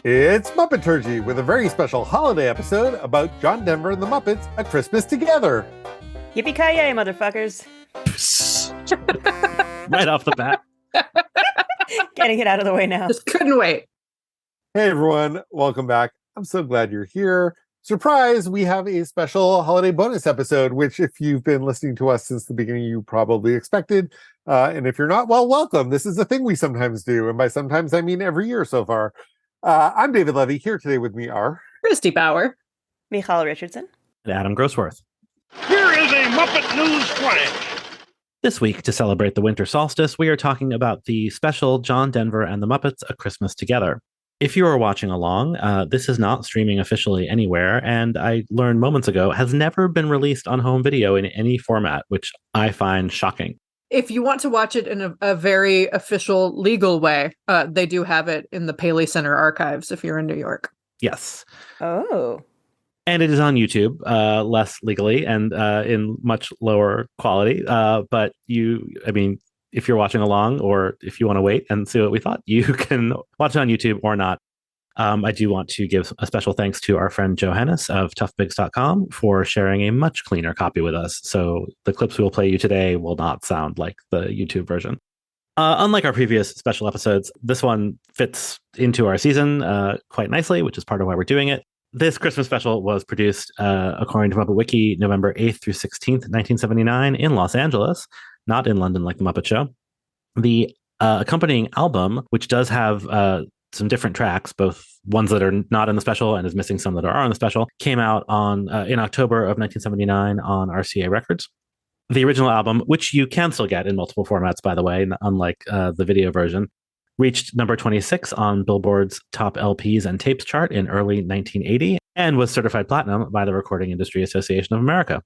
It's Muppeturgy with a very special holiday episode about John Denver and the Muppets, A Christmas Together. Yippee-ki-yay, motherfuckers. Right off the bat. Getting it out of the way now. Just couldn't wait. Hey everyone, welcome back. I'm so glad you're here. Surprise, we have a special holiday bonus episode, which if you've been listening to us since the beginning, you probably expected. And if you're not, well, welcome. This is a thing we sometimes do. And by sometimes, I mean every year so far. I'm David Levy. Here today with me are Christy Bauer, Michal Richardson, And Adam Grossworth. Here is a Muppet News Flash. This week, to celebrate the winter solstice, we are talking about the special John Denver and the Muppets, A Christmas Together. If you are watching along, this is not streaming officially anywhere, and I learned moments ago, has never been released on home video in any format, which I find shocking. if you want to watch it in a very official, legal way, they do have it in the Paley Center archives if you're in New York. Yes. Oh. And it is on YouTube, less legally and in much lower quality. But if you're watching along or if you want to wait and see what we thought, you can watch it on YouTube or not. I do want to give a special thanks to our friend Johannes of toughbigs.com for sharing a much cleaner copy with us. So the clips we will play you today will not sound like the YouTube version. Unlike our previous special episodes, this one fits into our season quite nicely, which is part of why we're doing it. This Christmas special was produced, according to Muppet Wiki, November 8th through 16th, 1979 in Los Angeles, not in London like the Muppet Show. The accompanying album, which does have some different tracks, both ones that are not in the special and is missing some that are on the special, came out in October of 1979 on RCA Records. The original album, which you can still get in multiple formats, by the way, unlike the video version, reached number 26 on Billboard's Top LPs and Tapes chart in early 1980 and was certified platinum by the Recording Industry Association of America.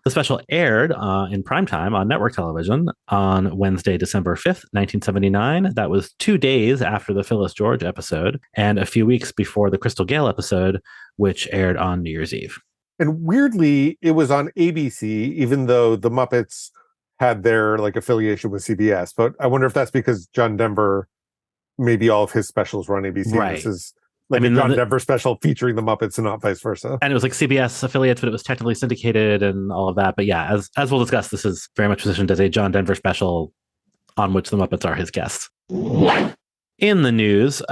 The special aired in primetime on network television on Wednesday, December 5th, 1979. That was 2 days after the Phyllis George episode and a few weeks before the Crystal Gale episode, which aired on New Year's Eve. And weirdly, it was on ABC, even though the Muppets had their affiliation with CBS. But I wonder if that's because John Denver, maybe all of his specials were on ABC. Right. This is a John Denver special featuring the Muppets and not vice versa. And it was like CBS affiliates, but it was technically syndicated and all of that. But yeah, as we'll discuss, this is very much positioned as a John Denver special on which the Muppets are his guests. In the news,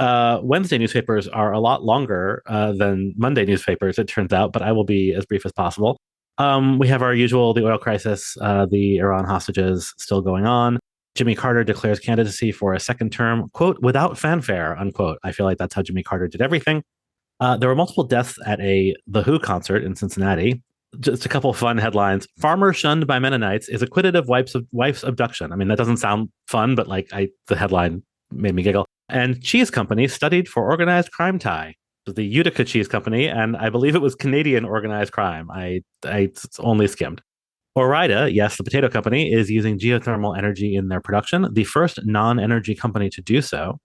Wednesday newspapers are a lot longer than Monday newspapers, it turns out, but I will be as brief as possible. We have our usual, the oil crisis, the Iran hostages still going on. Jimmy Carter declares candidacy for a second term, quote, without fanfare, unquote. I feel like that's how Jimmy Carter did everything. There were multiple deaths at The Who concert in Cincinnati. Just a couple of fun headlines. Farmer shunned by Mennonites is acquitted of wife's abduction. I mean, that doesn't sound fun, but the headline made me giggle. And Cheese Company studied for organized crime tie. It was the Utica Cheese Company, and I believe it was Canadian organized crime. I only skimmed. Ore-Ida, yes, the potato company, is using geothermal energy in their production, the first non-energy company to do so.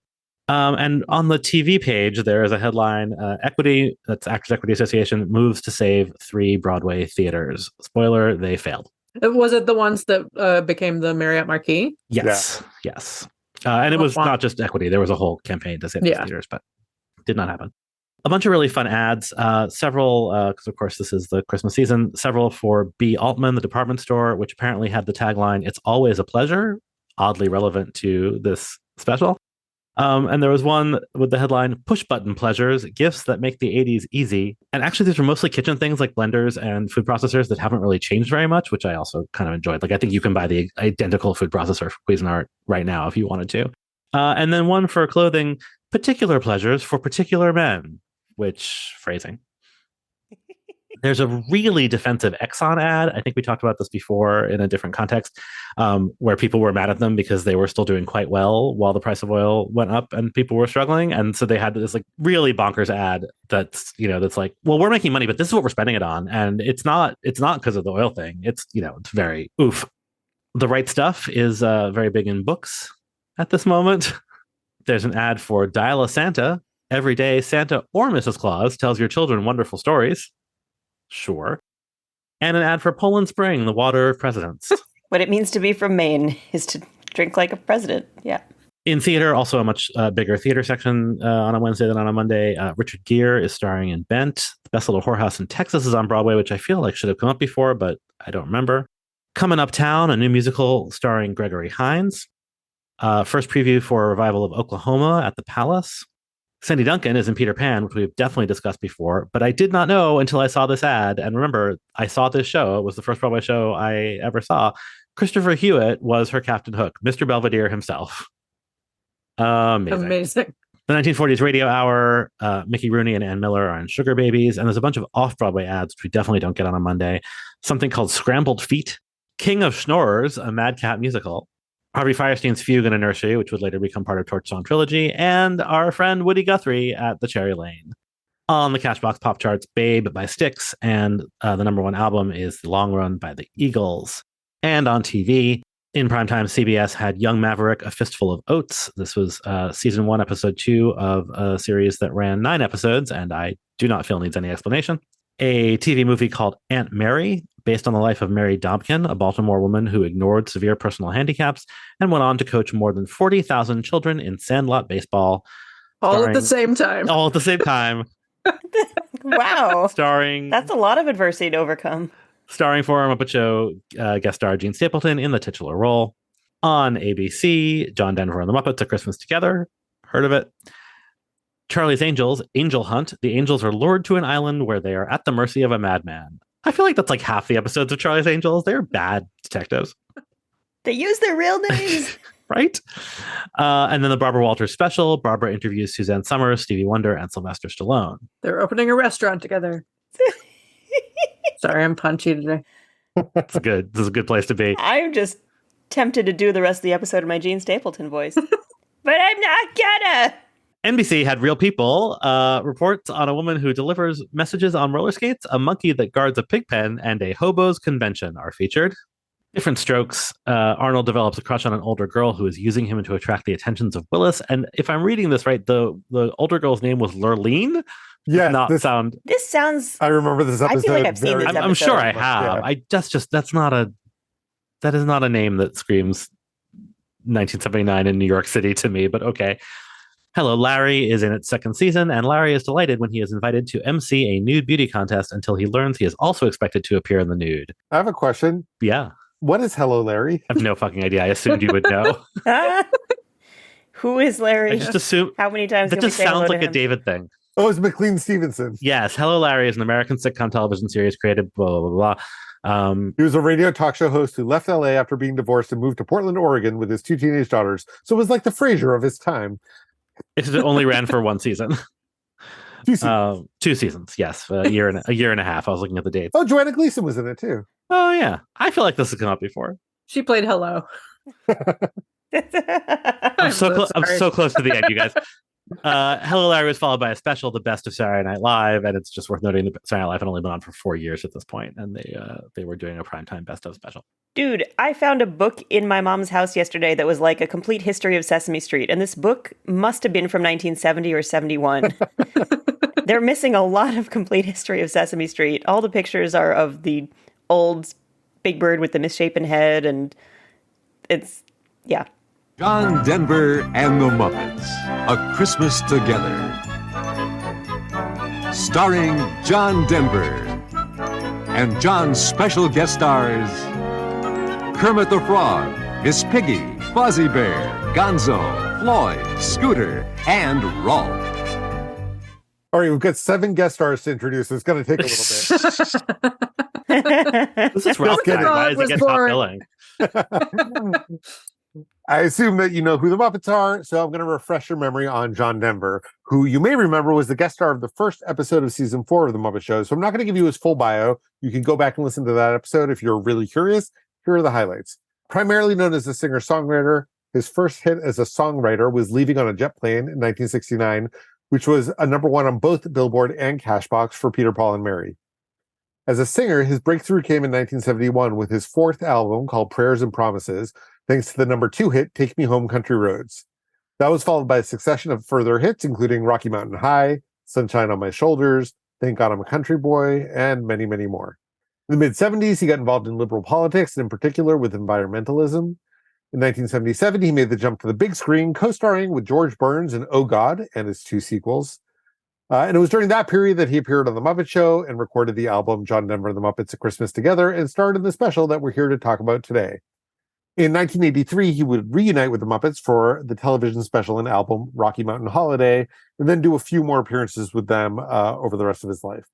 And on the TV page, there is a headline, Equity, that's Actors Equity Association, moves to save 3 Broadway theaters. Spoiler, they failed. Was it the ones that became the Marriott Marquis? Yes, yes. And it was not just Equity. There was a whole campaign to save those theaters, but did not happen. A bunch of really fun ads, several, because of course this is the Christmas season, several for B. Altman, the department store, which apparently had the tagline, "It's always a pleasure," oddly relevant to this special. And there was one with the headline, "Push button pleasures, gifts that make the 80s easy." And actually these are mostly kitchen things like blenders and food processors that haven't really changed very much, which I also kind of enjoyed. I think you can buy the identical food processor for Cuisinart right now if you wanted to. And then one for clothing, particular pleasures for particular men. Which phrasing? There's a really defensive Exxon ad. I think we talked about this before in a different context, where people were mad at them because they were still doing quite well while the price of oil went up and people were struggling. And so they had this really bonkers ad that's like, well, we're making money, but this is what we're spending it on. And it's not because of the oil thing. It's very oof. The Right Stuff is very big in books at this moment. There's an ad for Dial-A-Santa. Every day, Santa or Mrs. Claus tells your children wonderful stories. Sure. And an ad for Poland Spring, the water of presidents. What it means to be from Maine is to drink like a president. Yeah. In theater, also a much bigger theater section on a Wednesday than on a Monday. Richard Gere is starring in Bent. The Best Little Whorehouse in Texas is on Broadway, which I feel like should have come up before, but I don't remember. Coming Uptown, a new musical starring Gregory Hines. First preview for a revival of Oklahoma at the Palace. Sandy Duncan is in Peter Pan, which we've definitely discussed before, but I did not know until I saw this ad. And remember, I saw this show. It was the first Broadway show I ever saw. Christopher Hewitt was her Captain Hook, Mr. Belvedere himself. Amazing. The 1940s Radio Hour, Mickey Rooney and Ann Miller are in Sugar Babies, and there's a bunch of off-Broadway ads, which we definitely don't get on a Monday. Something called Scrambled Feet, King of Schnorrers, a Madcap musical, Harvey Firestein's Fugue in a Nursery, which would later become part of Torch Song Trilogy, and our friend Woody Guthrie at the Cherry Lane. On the Cashbox Pop charts, Babe by Styx, and the number one album is The Long Run by the Eagles. And on TV, in primetime, CBS had Young Maverick, A Fistful of Oats. This was season 1, episode 2 of a series that ran 9 episodes, and I do not feel needs any explanation. A TV movie called Aunt Mary, based on the life of Mary Dobkin, a Baltimore woman who ignored severe personal handicaps and went on to coach more than 40,000 children in sandlot baseball. All at the same time. All at the same time. Wow. Starring... That's a lot of adversity to overcome. Starring for Muppet Show guest star Gene Stapleton in the titular role. On ABC, John Denver and the Muppets, A Christmas Together. Heard of it? Charlie's Angels, Angel Hunt. The angels are lured to an island where they are at the mercy of a madman. I feel like that's like half the episodes of Charlie's Angels. They're bad detectives. They use their real names. Right? And then the Barbara Walters special. Barbara interviews Suzanne Summers, Stevie Wonder, and Sylvester Stallone. They're opening a restaurant together. Sorry, I'm punchy today. This is a good place to be. I'm just tempted to do the rest of the episode in my Gene Stapleton voice. But I'm not gonna. NBC had Real People, reports on a woman who delivers messages on roller skates, a monkey that guards a pig pen, and a hobo's convention are featured. Different Strokes, Arnold develops a crush on an older girl who is using him to attract the attentions of Willis. And if I'm reading this right, the older girl's name was Lurleen. Yeah, This sounds. I remember this episode. I feel like I've seen this episode. I'm sure I have. Yeah. That is not a name that screams 1979 in New York City to me. But okay. Hello, Larry is in its second season, and Larry is delighted when he is invited to MC a nude beauty contest until he learns he is also expected to appear in the nude. I have a question. Yeah. What is Hello, Larry? I have no fucking idea. I assumed you would know. Who is Larry? I just assume. How many times that can we just say hello sounds to like a him? David thing. Oh, it's McLean Stevenson. Yes. Hello, Larry is an American sitcom television series created blah, blah, blah, blah. He was a radio talk show host who left LA after being divorced and moved to Portland, Oregon with his 2 teenage daughters. So it was like the Frasier of his time. It only ran for 1 season. 2 seasons. 2 seasons, yes. A year and a half. I was looking at the dates. Oh, Joanna Gleason was in it too. Oh, yeah. I feel like this has come up before. She played Hello. I'm so close to the end, you guys. Hello, Larry was followed by a special, The Best of Saturday Night Live, and it's just worth noting that Saturday Night Live had only been on for 4 years at this point, and they were doing a primetime Best of special. Dude, I found a book in my mom's house yesterday that was like a complete history of Sesame Street, and this book must have been from 1970 or 71. They're missing a lot of complete history of Sesame Street. All the pictures are of the old Big Bird with the misshapen head, and it's, yeah. John Denver and the Muppets, A Christmas Together. Starring John Denver and John's special guest stars Kermit the Frog, Miss Piggy, Fozzie Bear, Gonzo, Floyd, Scooter, and Rolf. All right, we've got 7 guest stars to introduce. It's going to take a little bit. This is Ralph. Why is he getting top billing? I assume that you know who the Muppets are, so I'm going to refresh your memory on John Denver, who you may remember was the guest star of the first episode of season 4 of the Muppet Show. So I'm not going to give you his full bio. You can go back and listen to that episode if you're really curious. Here are the highlights. Primarily known as a singer-songwriter, his first hit as a songwriter was Leaving on a Jet Plane in 1969, which was a #1 on both Billboard and Cashbox for Peter, Paul, and Mary. As a singer, his breakthrough came in 1971 with his 4th album called Prayers and Promises, thanks to the #2 hit, Take Me Home, Country Roads. That was followed by a succession of further hits, including Rocky Mountain High, Sunshine on My Shoulders, Thank God I'm a Country Boy, and many, many more. In the mid-70s, he got involved in liberal politics, and in particular with environmentalism. In 1977, he made the jump to the big screen, co-starring with George Burns in Oh God and his 2 sequels. And it was during that period that he appeared on The Muppet Show and recorded the album John Denver and the Muppets at Christmas Together and starred in the special that we're here to talk about today. In 1983, he would reunite with the Muppets for the television special and album Rocky Mountain Holiday, and then do a few more appearances with them over the rest of his life.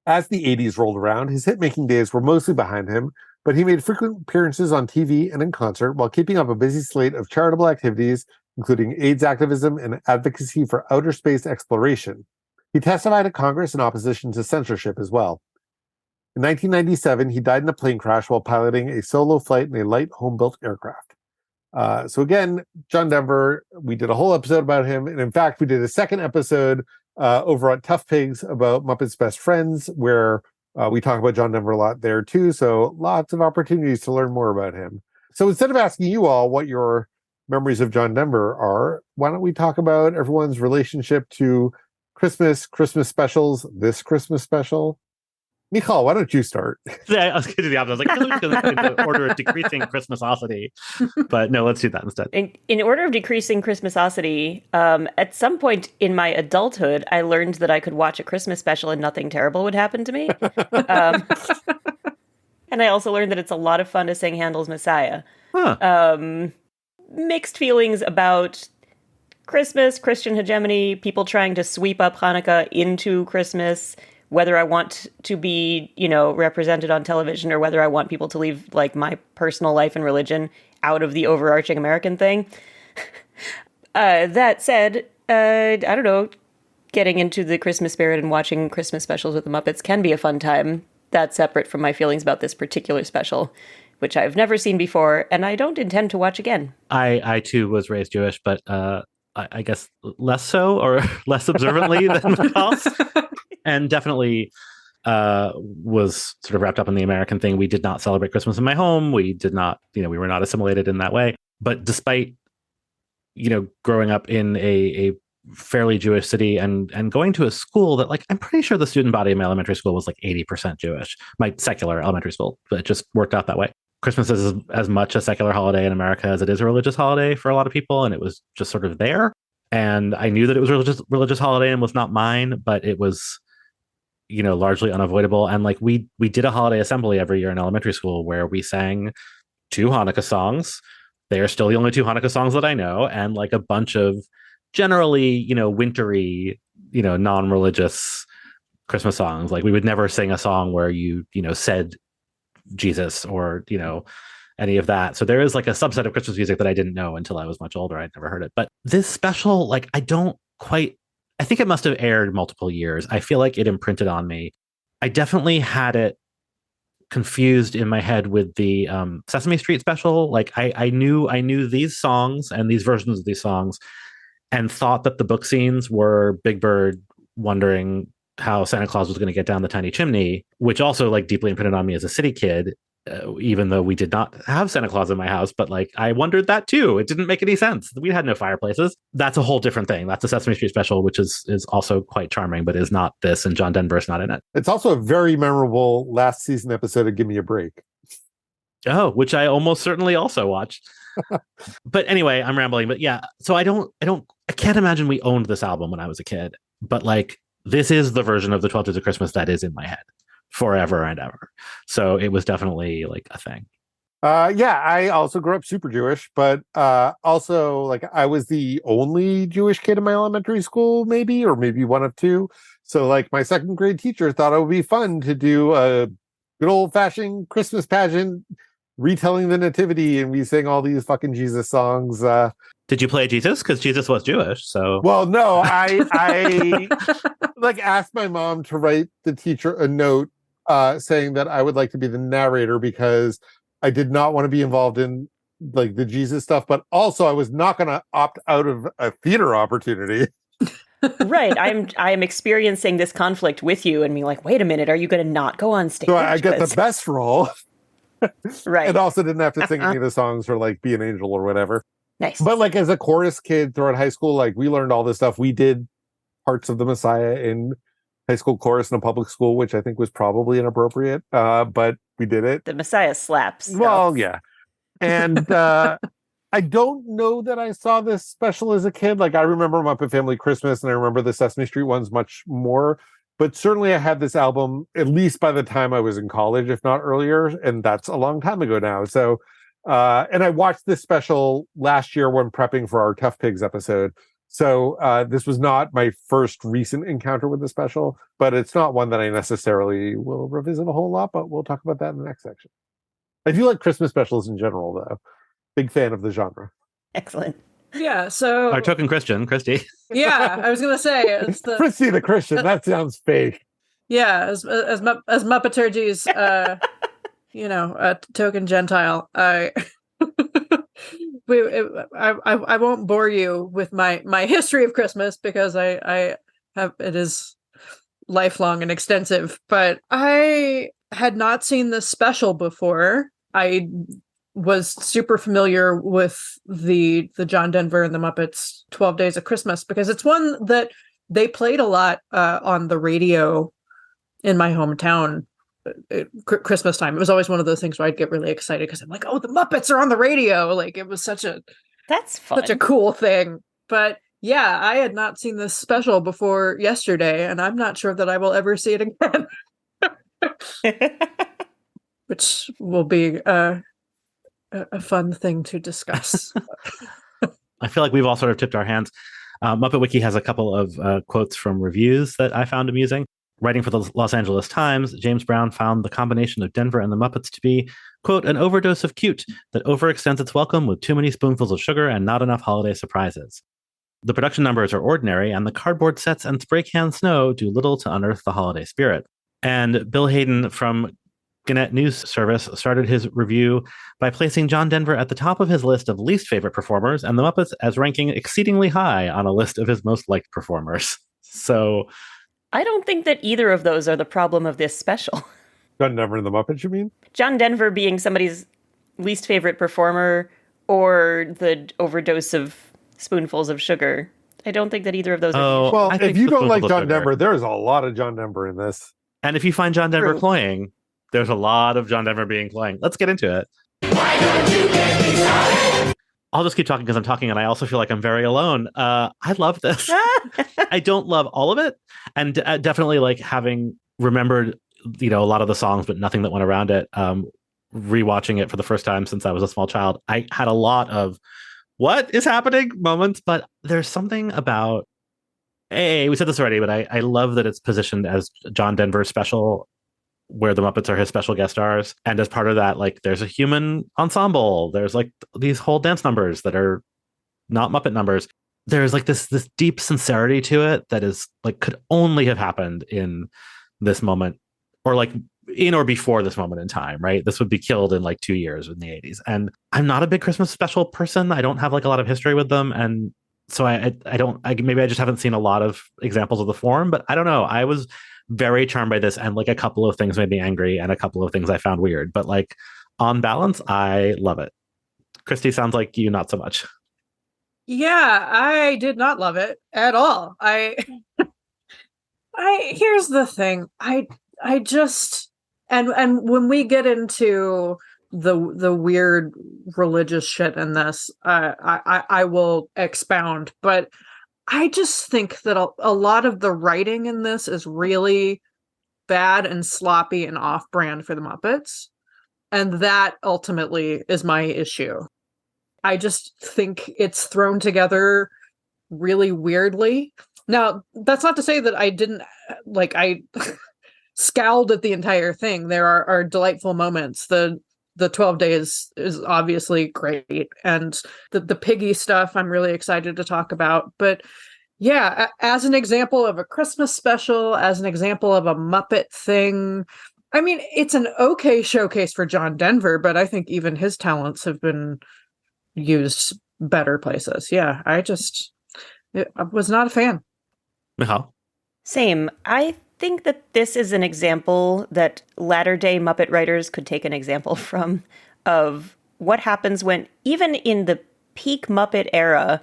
As the 80s rolled around, his hit-making days were mostly behind him, but he made frequent appearances on TV and in concert while keeping up a busy slate of charitable activities, including AIDS activism and advocacy for outer space exploration. He testified at Congress in opposition to censorship as well. In 1997, he died in a plane crash while piloting a solo flight in a light home-built aircraft. So again, John Denver, we did a whole episode about him. And in fact, we did a second episode over at Tough Pigs about Muppets Best Friends, where we talk about John Denver a lot there too. So lots of opportunities to learn more about him. So instead of asking you all what your memories of John Denver are, why don't we talk about everyone's relationship to Christmas specials, this Christmas special? Michal, why don't you start? Yeah, I was going to do the opposite. I was like, I was going to in the order of decreasing Christmasosity, but no, let's do that instead. In order of decreasing Christmasosity, at some point in my adulthood, I learned that I could watch a Christmas special and nothing terrible would happen to me. And I also learned that it's a lot of fun to sing Handel's Messiah. Huh. Mixed feelings about Christmas, Christian hegemony, people trying to sweep up Hanukkah into Christmas, whether I want to be, represented on television or whether I want people to leave like my personal life and religion out of the overarching American thing. That said, I don't know, getting into the Christmas spirit and watching Christmas specials with the Muppets can be a fun time. That's separate from my feelings about this particular special, which I've never seen before, and I don't intend to watch again. I too was raised Jewish, but I guess less so or less observantly than Michal. And definitely was sort of wrapped up in the American thing. We did not celebrate Christmas in my home. We did not, we were not assimilated in that way. But despite, growing up in a fairly Jewish city and going to a school that, like, I'm pretty sure the student body in my elementary school was like 80% Jewish, my secular elementary school, but it just worked out that way. Christmas is as much a secular holiday in America as it is a religious holiday for a lot of people. And it was just sort of there. And I knew that it was a religious holiday and was not mine, but it was, largely unavoidable. And like we did a holiday assembly every year in elementary school where we sang 2 Hanukkah songs. They are still the only 2 Hanukkah songs that I know, and like a bunch of generally, wintry, non-religious Christmas songs. Like we would never sing a song where you said Jesus or, any of that. So there is like a subset of Christmas music that I didn't know until I was much older. I'd never heard it. But this special, like, I think it must have aired multiple years. I feel like it imprinted on me. I definitely had it confused in my head with the Sesame Street special. Like I knew these songs and these versions of these songs and thought that the book scenes were Big Bird wondering how Santa Claus was going to get down the tiny chimney, which also like deeply imprinted on me as a city kid. Even though we did not have Santa Claus in my house, but like I wondered that too. It didn't make any sense. We had no fireplaces. That's a whole different thing. That's a Sesame Street special, which is also quite charming, but is not this, and John Denver's not in it. It's also a very memorable last season episode of Give Me a Break. Oh, which I almost certainly also watched. But anyway, I'm rambling. But yeah, so I can't imagine we owned this album when I was a kid, but like this is the version of the 12 Days of Christmas that is in my head forever and ever. So it was definitely like a thing. Yeah, I also grew up super Jewish, but also like I was the only Jewish kid in my elementary school, maybe one of 2. So like my 2nd grade teacher thought it would be fun to do a good old fashioned Christmas pageant retelling the nativity, and we sang all these fucking Jesus songs. Did you play Jesus? Because Jesus was Jewish. So well, no, I like asked my mom to write the teacher a note saying that I would like to be the narrator because I did not want to be involved in like the Jesus stuff, but also I was not going to opt out of a theater opportunity. Right. I'm experiencing this conflict with you and being like, wait a minute, are you going to not go on stage? So I get the best role. Right. And also didn't have to sing any of the songs or like be an angel or whatever. Nice. But like as a chorus kid throughout high school, like we learned all this stuff. We did parts of the Messiah in high school chorus in a public school, which I think was probably inappropriate, but we did it. The Messiah slaps. Well, yeah. And I don't know that I saw this special as a kid. Like, I remember Muppet Family Christmas, and I remember the Sesame Street ones much more. But certainly I had this album at least by the time I was in college, if not earlier. And that's a long time ago now. So, and I watched this special last year when prepping for our Tough Pigs episode. So this was not my first recent encounter with the special, but it's not one that I necessarily will revisit a whole lot, but we'll talk about that in the next section. I do like Christmas specials in general, though. Big fan of the genre. Excellent. Yeah, so Our token Christian, Christy. yeah, I was gonna say it's the Christy the Christian. That sounds fake. yeah as Muppeturgy's token Gentile. I won't bore you with my history of Christmas because I have it is lifelong and extensive, but I had not seen this special before. I was super familiar with the John Denver and the Muppets 12 Days of Christmas because it's one that they played a lot on the radio in my hometown at Christmas time. It was always one of those things where I'd get really excited because I'm like, oh, the Muppets are on the radio. Like, it was That's fun. such a cool thing. But yeah, I had not seen this special before yesterday, and I'm not sure that I will ever see it again. Which will be a fun thing to discuss. I feel like we've all sort of tipped our hands. Muppet Wiki has a couple of quotes from reviews that I found amusing. Writing for the Los Angeles Times, James Brown found the combination of Denver and the Muppets to be, quote, an overdose of cute that overextends its welcome with too many spoonfuls of sugar and not enough holiday surprises. The production numbers are ordinary, and the cardboard sets and spray can snow do little to unearth the holiday spirit. And Bill Hayden from Gannett News Service started his review by placing John Denver at the top of his list of least favorite performers and the Muppets as ranking exceedingly high on a list of his most liked performers. So I don't think that either of those are the problem of this special. John Denver and the Muppets, you mean? John Denver being somebody's least favorite performer or the overdose of spoonfuls of sugar. I don't think that either of those are. Well, I think if you the don't like spoonful of John sugar. Denver, there's a lot of John Denver in this. And if you find John Denver True. cloying, there's a lot of John Denver being cloying. Let's get into it. I'll just keep talking because I'm talking, and I also feel like I'm very alone. I love this. I don't love all of it, and definitely like having remembered, a lot of the songs, but nothing that went around it. Rewatching it for the first time since I was a small child, I had a lot of "what is happening" moments, but there's something about. Hey, we said this already, but I love that it's positioned as John Denver's special, where the Muppets are his special guest stars. And as part of that, like, there's a human ensemble. There's like these whole dance numbers that are not Muppet numbers. There's like this deep sincerity to it that is like could only have happened in this moment, or like in or before this moment in time, right? This would be killed in like 2 years in the 80s. And I'm not a big Christmas special person. I don't have like a lot of history with them. And so maybe I just haven't seen a lot of examples of the form, but I don't know. I was very charmed by this, and like a couple of things made me angry and a couple of things I found weird, but like on balance, I love it. Christy, sounds like you not so much. Yeah, I did not love it at all. I here's the thing. I just and when we get into the weird religious shit in this, I will expound, but I just think that a lot of the writing in this is really bad and sloppy and off-brand for the Muppets. And that ultimately is my issue. I just think it's thrown together really weirdly. Now, that's not to say that I scowled at the entire thing. There are delightful moments. The 12 days is obviously great. And the piggy stuff, I'm really excited to talk about. But yeah, as an example of a Christmas special, as an example of a Muppet thing, I mean, it's an okay showcase for John Denver, but I think even his talents have been used better places. Yeah, I was not a fan. Michal? Same. I think that this is an example that latter-day Muppet writers could take an example from, of what happens when, even in the peak Muppet era,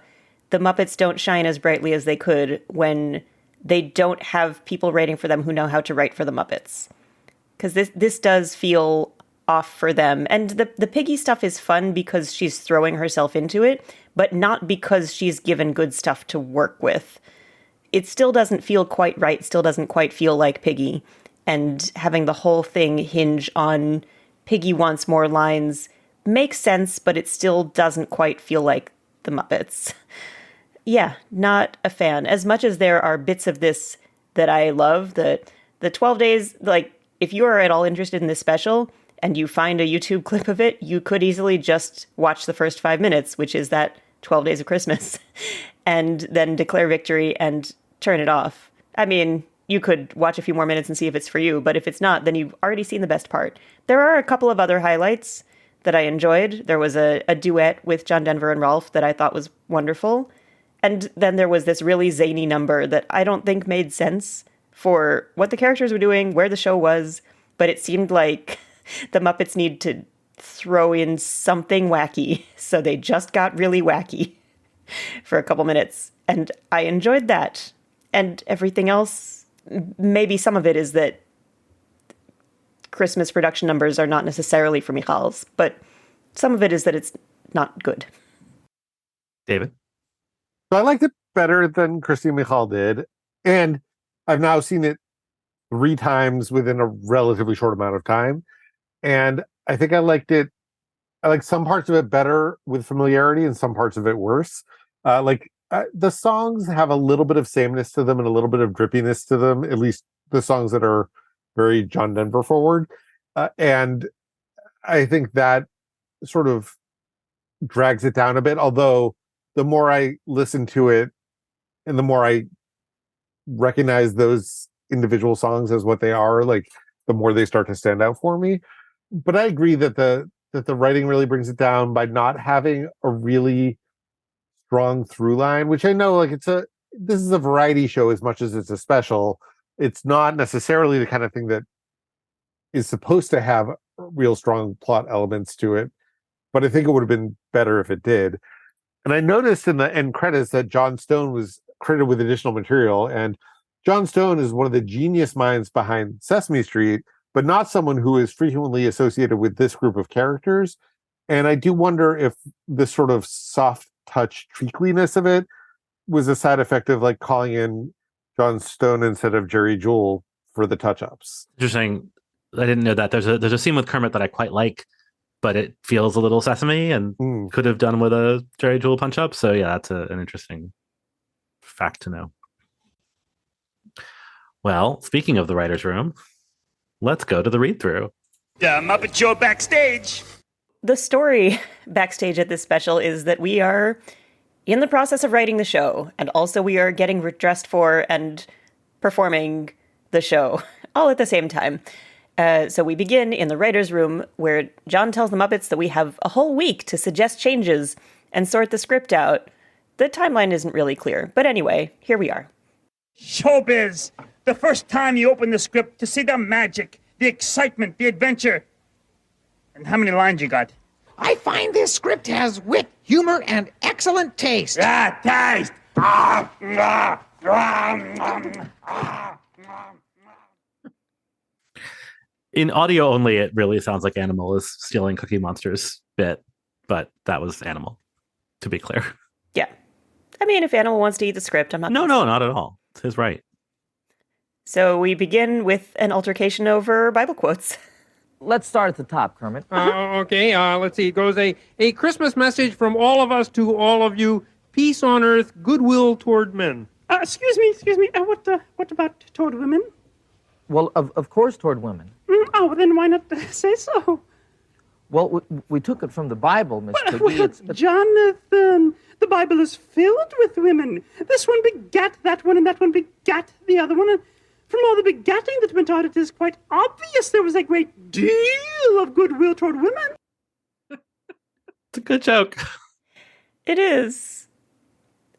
the Muppets don't shine as brightly as they could when they don't have people writing for them who know how to write for the Muppets. Because this does feel off for them. And the Piggy stuff is fun because she's throwing herself into it, but not because she's given good stuff to work with. It still doesn't feel quite right, still doesn't quite feel like Piggy. And having the whole thing hinge on Piggy wants more lines makes sense, but it still doesn't quite feel like the Muppets. Yeah, not a fan. As much as there are bits of this that I love, the 12 days, like, if you are at all interested in this special and you find a YouTube clip of it, you could easily just watch the first 5 minutes, which is that 12 Days of Christmas, and then declare victory and turn it off. I mean, you could watch a few more minutes and see if it's for you, but if it's not, then you've already seen the best part. There are a couple of other highlights that I enjoyed. There was a duet with John Denver and Rolf that I thought was wonderful. And then there was this really zany number that I don't think made sense for what the characters were doing, where the show was, but it seemed like the Muppets need to throw in something wacky, so they just got really wacky for a couple minutes, and I enjoyed that. And everything else, maybe some of it is that Christmas production numbers are not necessarily for Michal's, but some of it is that it's not good. David? So I liked it better than Christy Michal did, and I've now seen it 3 times within a relatively short amount of time, and I think I liked it. I like some parts of it better with familiarity and some parts of it worse. The songs have a little bit of sameness to them and a little bit of drippiness to them, at least the songs that are very John Denver forward. And I think that sort of drags it down a bit, although the more I listen to it and the more I recognize those individual songs as what they are, like, the more they start to stand out for me. But I agree that the writing really brings it down by not having a really strong through line, which I know, like, this is a variety show as much as it's a special. It's not necessarily the kind of thing that is supposed to have real strong plot elements to it, but I think it would have been better if it did. And I noticed in the end credits that John Stone was credited with additional material, and John Stone is one of the genius minds behind Sesame Street, but not someone who is frequently associated with this group of characters. And I do wonder if this sort of soft touch treacliness of it was a side effect of, like, calling in John Stone instead of Jerry Jewell for the touch-ups. Interesting. I didn't know that. There's a scene with Kermit that I quite like, but it feels a little Sesame and could have done with a Jerry Jewell punch-up. So yeah, that's an interesting fact to know. Well, speaking of the writer's room, let's go to the read-through. Muppet Show backstage. The story backstage at this special is that we are in the process of writing the show, and also we are getting dressed for and performing the show all at the same time. So we begin in the writer's room, where John tells the Muppets that we have a whole week to suggest changes and sort the script out. The timeline isn't really clear, but anyway, here we are. Showbiz. The first time you open the script to see the magic, the excitement, the adventure. And how many lines you got? I find this script has wit, humor, and excellent taste. Taste! In audio only, it really sounds like Animal is stealing Cookie Monster's bit, but that was Animal, to be clear. Yeah. I mean, if Animal wants to eat the script, I'm not... No, not at all. It's his right. So we begin with an altercation over Bible quotes. Let's start at the top, Kermit. Okay, let's see. It goes a Christmas message from all of us to all of you. Peace on earth, goodwill toward men. Excuse me. What about toward women? Well, of course toward women. Oh, then why not say so? Well, we took it from the Bible, Miss Piggy. Jonathan, the Bible is filled with women. This one begat that one, and that one begat the other one. And from all the begatting that went on, it is quite obvious there was a great deal of goodwill toward women. It's a good joke. It is.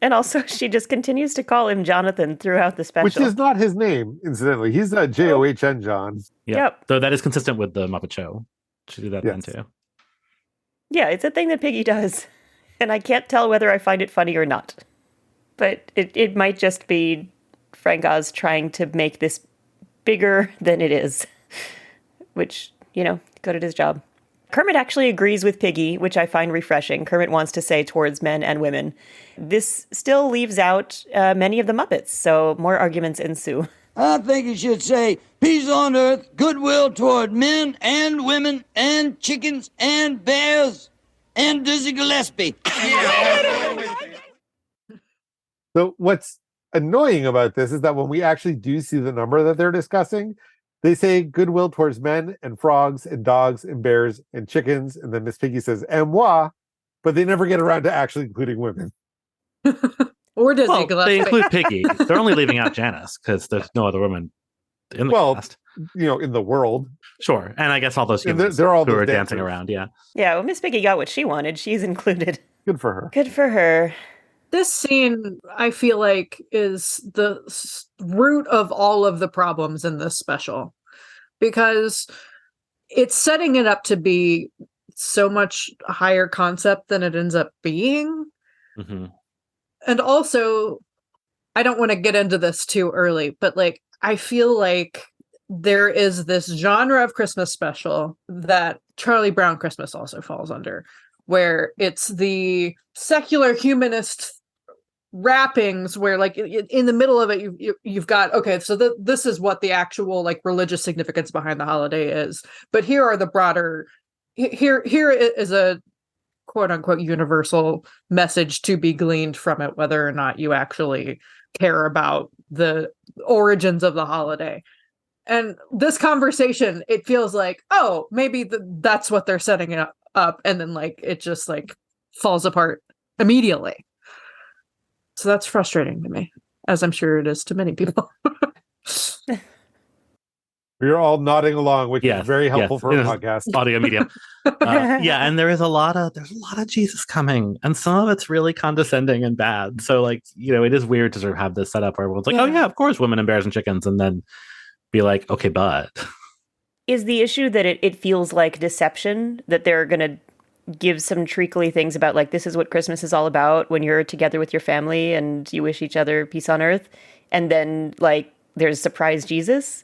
And also, she just continues to call him Jonathan throughout the special. Which is not his name, incidentally. He's a John John. Yep. Though that is consistent with the Muppet Show. Should do that then too. Yeah, it's a thing that Piggy does. And I can't tell whether I find it funny or not. But it might just be Frank Oz trying to make this bigger than it is. Which good at his job. Kermit actually agrees with Piggy, which I find refreshing. Kermit wants to say towards men and women. This still leaves out many of the Muppets, so more arguments ensue. I think you should say peace on earth, goodwill toward men and women and chickens and bears and Dizzy Gillespie. So what's annoying about this is that when we actually do see the number that they're discussing, they say goodwill towards men and frogs and dogs and bears and chickens. And then Miss Piggy says, and moi, but they never get around to actually including women. Or Dizzy Well, Gillespie. they include Piggy. They're only leaving out Janice because there's no other woman in the cast. In the world. Sure. And I guess all those humans they're all who those are dancing dancers. around, yeah. Yeah, well, Miss Piggy got what she wanted. She's included. Good for her. Good for her. This scene, I feel like, is the root of all of the problems in this special. Because it's setting it up to be so much higher concept than it ends up being. Mm-hmm. And also, I don't want to get into this too early, but like, I feel like there is this genre of Christmas special that Charlie Brown Christmas also falls under, where it's the secular humanist wrappings where like in the middle of it you've got so this is what the actual like religious significance behind the holiday is, but here are the broader here is a quote unquote universal message to be gleaned from it, whether or not you actually care about the origins of the holiday. And this conversation, it feels like, oh, maybe that's what they're setting it up, and then like it just like falls apart immediately. So that's frustrating to me, as I'm sure it is to many people. We're all nodding along, which is very helpful for a podcast. Audio medium. And there's a lot of Jesus coming, and some of it's really condescending and bad. So like, it is weird to sort of have this setup where everyone's like, oh yeah, of course, women and bears and chickens, and then be like, okay, but is the issue that it feels like deception, that they're going to give some treacly things about like, this is what Christmas is all about when you're together with your family and you wish each other peace on earth. And then like, there's surprise Jesus.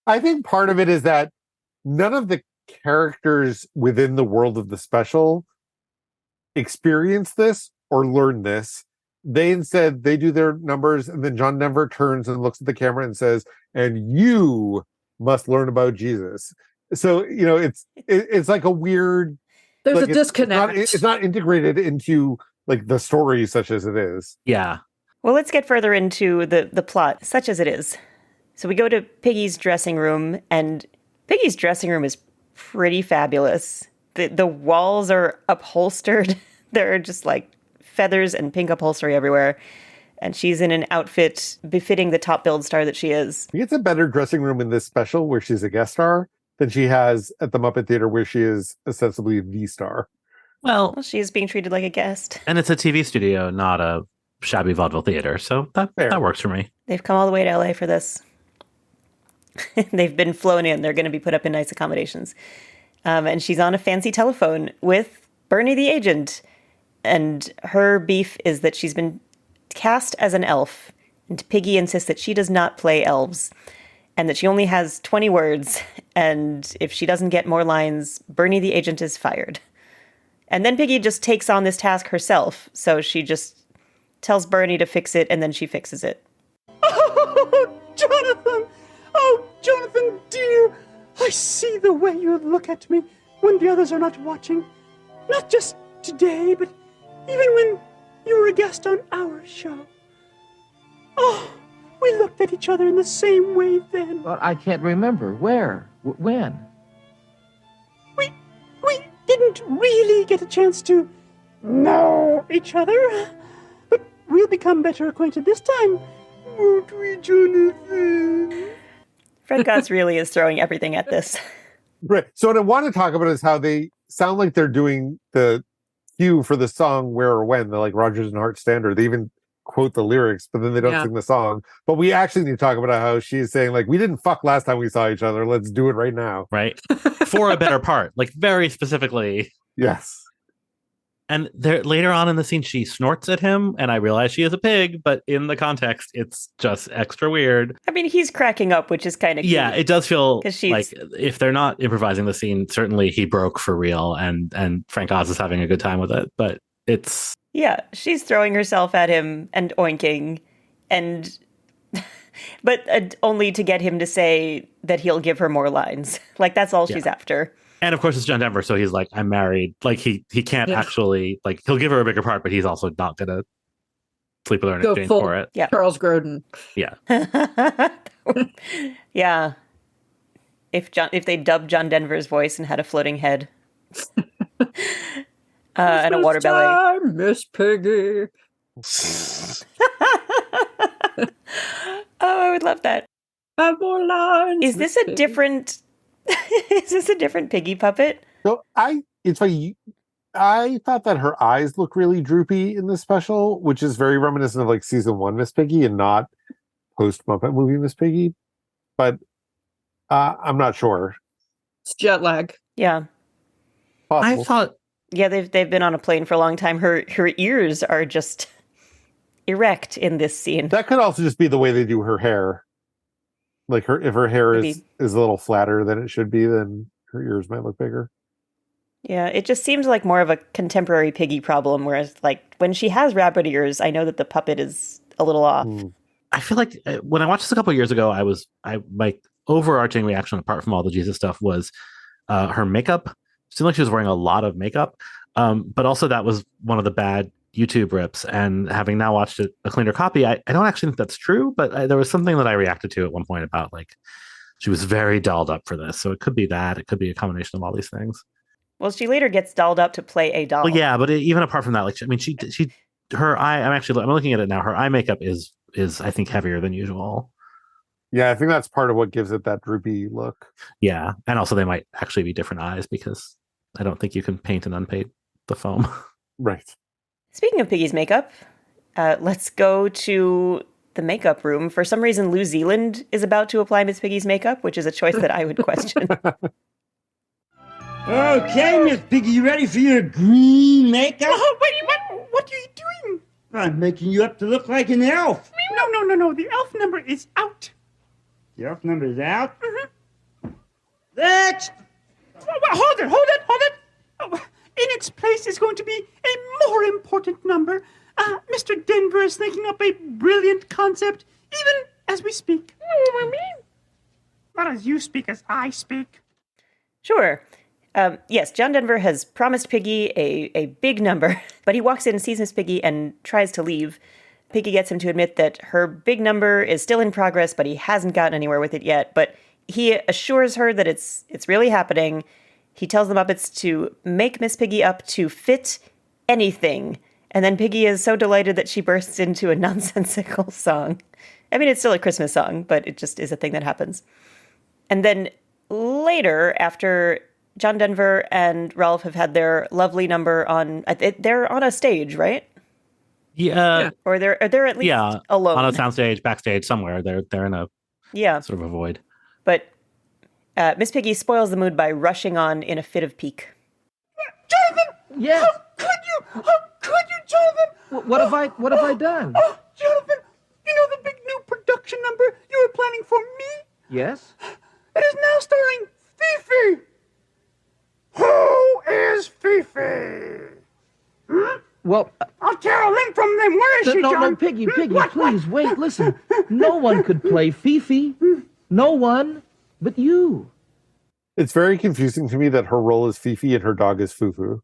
I think part of it is that none of the characters within the world of the special experience this or learn this. They instead, they do their numbers, and then John Denver turns and looks at the camera and says, and you must learn about Jesus. So, it's like a weird, there's a disconnect. It's not integrated into like the story such as it is. Yeah. Well, let's get further into the plot, such as it is. So we go to Piggy's dressing room, and Piggy's dressing room is pretty fabulous. The walls are upholstered. There are just like feathers and pink upholstery everywhere. And she's in an outfit befitting the top-billed star that she is. She gets a better dressing room in this special where she's a guest star than she has at the Muppet Theater where she is ostensibly the star. Well, she is being treated like a guest. And it's a TV studio, not a shabby vaudeville theater. So that works for me. They've come all the way to LA for this. They've been flown in. They're going to be put up in nice accommodations. And she's on a fancy telephone with Bernie the agent. And her beef is that she's been cast as an elf. And Piggy insists that she does not play elves. And that she only has 20 words. And if she doesn't get more lines, Bernie the agent is fired. And then Piggy just takes on this task herself. So she just tells Bernie to fix it, and then she fixes it. Oh, Jonathan! Oh, Jonathan, dear! I see the way you look at me when the others are not watching. Not just today, but even when you were a guest on our show. Oh, we looked at each other in the same way then. Well, I can't remember. Where? When? We didn't really get a chance to know each other. But we'll become better acquainted this time. Won't we, Jonathan? Fred Goss really is throwing everything at this. Right. So what I want to talk about is how they sound like they're doing the cue for the song Where or When, the like Rodgers and Hart standard. They even quote the lyrics, but then they don't sing the song. But we actually need to talk about how she's saying, like, we didn't fuck last time we saw each other. Let's do it right now. Right. For a better part. Like, very specifically. Yes. And there later on in the scene, she snorts at him, and I realize she is a pig, but in the context, it's just extra weird. I mean, he's cracking up, which is kind of cute. Yeah, it does feel 'Cause she's- like if they're not improvising the scene, certainly he broke for real, and Frank Oz is having a good time with it. But it's Yeah, she's throwing herself at him and oinking, and but only to get him to say that he'll give her more lines. Like that's all she's after. and of course it's John Denver, so he's like, I'm married. Like he can't actually like he'll give her a bigger part, but he's also not gonna sleep with her in Go exchange full for it. Yeah. Charles Grodin. Yeah. Yeah. If they dubbed John Denver's voice and had a floating head. And a water belly. Time, Miss Piggy. Oh, I would love that. Have more lines. Is this a different is this a different piggy puppet? So it's funny. I thought that her eyes look really droopy in this special, which is very reminiscent of like season 1 Miss Piggy and not post Muppet movie Miss Piggy. But I'm not sure. It's jet lag. Yeah. Possible. I thought they've been on a plane for a long time. Her ears are just erect in this scene. That could also just be the way they do her hair. Like if her hair is a little flatter than it should be, then her ears might look bigger. Yeah, it just seems like more of a contemporary piggy problem, whereas like when she has rabbit ears, I know that the puppet is a little off. I feel like when I watched this a couple of years ago, my overarching reaction, apart from all the Jesus stuff, was her makeup. It seemed like she was wearing a lot of makeup, but also that was one of the bad YouTube rips. And having now watched a cleaner copy, I don't actually think that's true, but there was something that I reacted to at one point about like she was very dolled up for this. So it could be that. It could be a combination of all these things. Well, she later gets dolled up to play a doll. Well, yeah, but even apart from that, like her eye. I'm looking at it now. Her eye makeup is I think heavier than usual. Yeah, I think that's part of what gives it that droopy look. Yeah, and also they might actually be different eyes because I don't think you can paint and unpaint the foam. Right. Speaking of Piggy's makeup, let's go to the makeup room. For some reason, New Zealand is about to apply Miss Piggy's makeup, which is a choice that I would question. Okay, Miss Piggy, you ready for your green makeup? Oh, wait, what are you doing? I'm making you up to look like an elf. No. The elf number is out. The elf number is out? Next! Hold it. Oh, in its place is going to be a more important number. Mr. Denver is thinking up a brilliant concept, even as we speak. Not as you speak, as I speak. Sure. Yes, John Denver has promised Piggy a big number, but he walks in and sees Miss Piggy and tries to leave. Piggy gets him to admit that her big number is still in progress, but he hasn't gotten anywhere with it yet. But he assures her that it's really happening. He tells the Muppets to make Miss Piggy up to fit anything. And then Piggy is so delighted that she bursts into a nonsensical song. I mean, it's still a Christmas song, but it just is a thing that happens. And then later, after John Denver and Ralph have had their lovely number they're on a stage, right? Yeah. Or they're at least alone. On a soundstage, backstage, somewhere. They're in a sort of a void. But Miss Piggy spoils the mood by rushing on in a fit of pique. Jonathan! Yes. How could you, Jonathan? What have I done? Oh, Jonathan, you know the big new production number you were planning for me? Yes. It is now starring Fifi. Who is Fifi? Well, I'll tear a limb from them. Where is she, John? No, Piggy, please, wait, listen. No one could play Fifi. No one but you. It's very confusing to me that her role is Fifi and her dog is Fufu.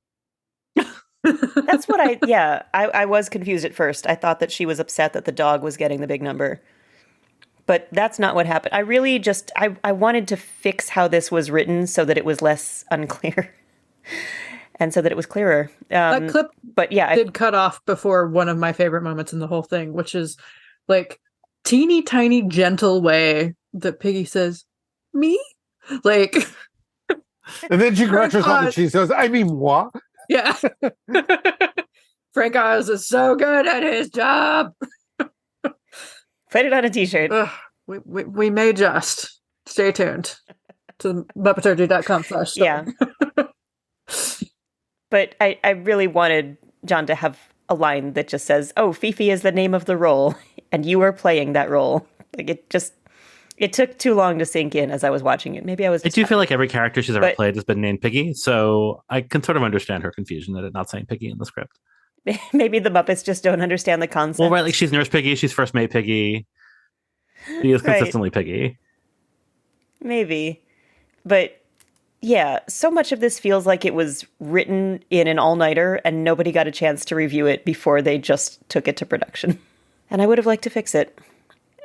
That's what I was confused at first. I thought that she was upset that the dog was getting the big number. But that's not what happened. I really just, I wanted to fix how this was written so that it was less unclear. And so that it was clearer. That clip I did cut off before one of my favorite moments in the whole thing, which is like teeny tiny gentle way that Piggy says, me? Like. And then she corrects herself and she says, I mean, what? Yeah. Frank Oz is so good at his job. Put it on a t-shirt. We may just. Stay tuned to Muppeturgy.com/. Yeah. But I really wanted John to have a line that just says, "Oh, Fifi is the name of the role, and you are playing that role." Like it took too long to sink in as I was watching it. Maybe I was. I do feel like every character she's ever But- played has been named Piggy, so I can sort of understand her confusion at it not saying Piggy in the script. Maybe the Muppets just don't understand the concept. Well, right, like she's Nurse Piggy, she's First Mate Piggy. She is Right. consistently Piggy. Maybe. But yeah, so much of this feels like it was written in an all-nighter and nobody got a chance to review it before they just took it to production. And I would have liked to fix it.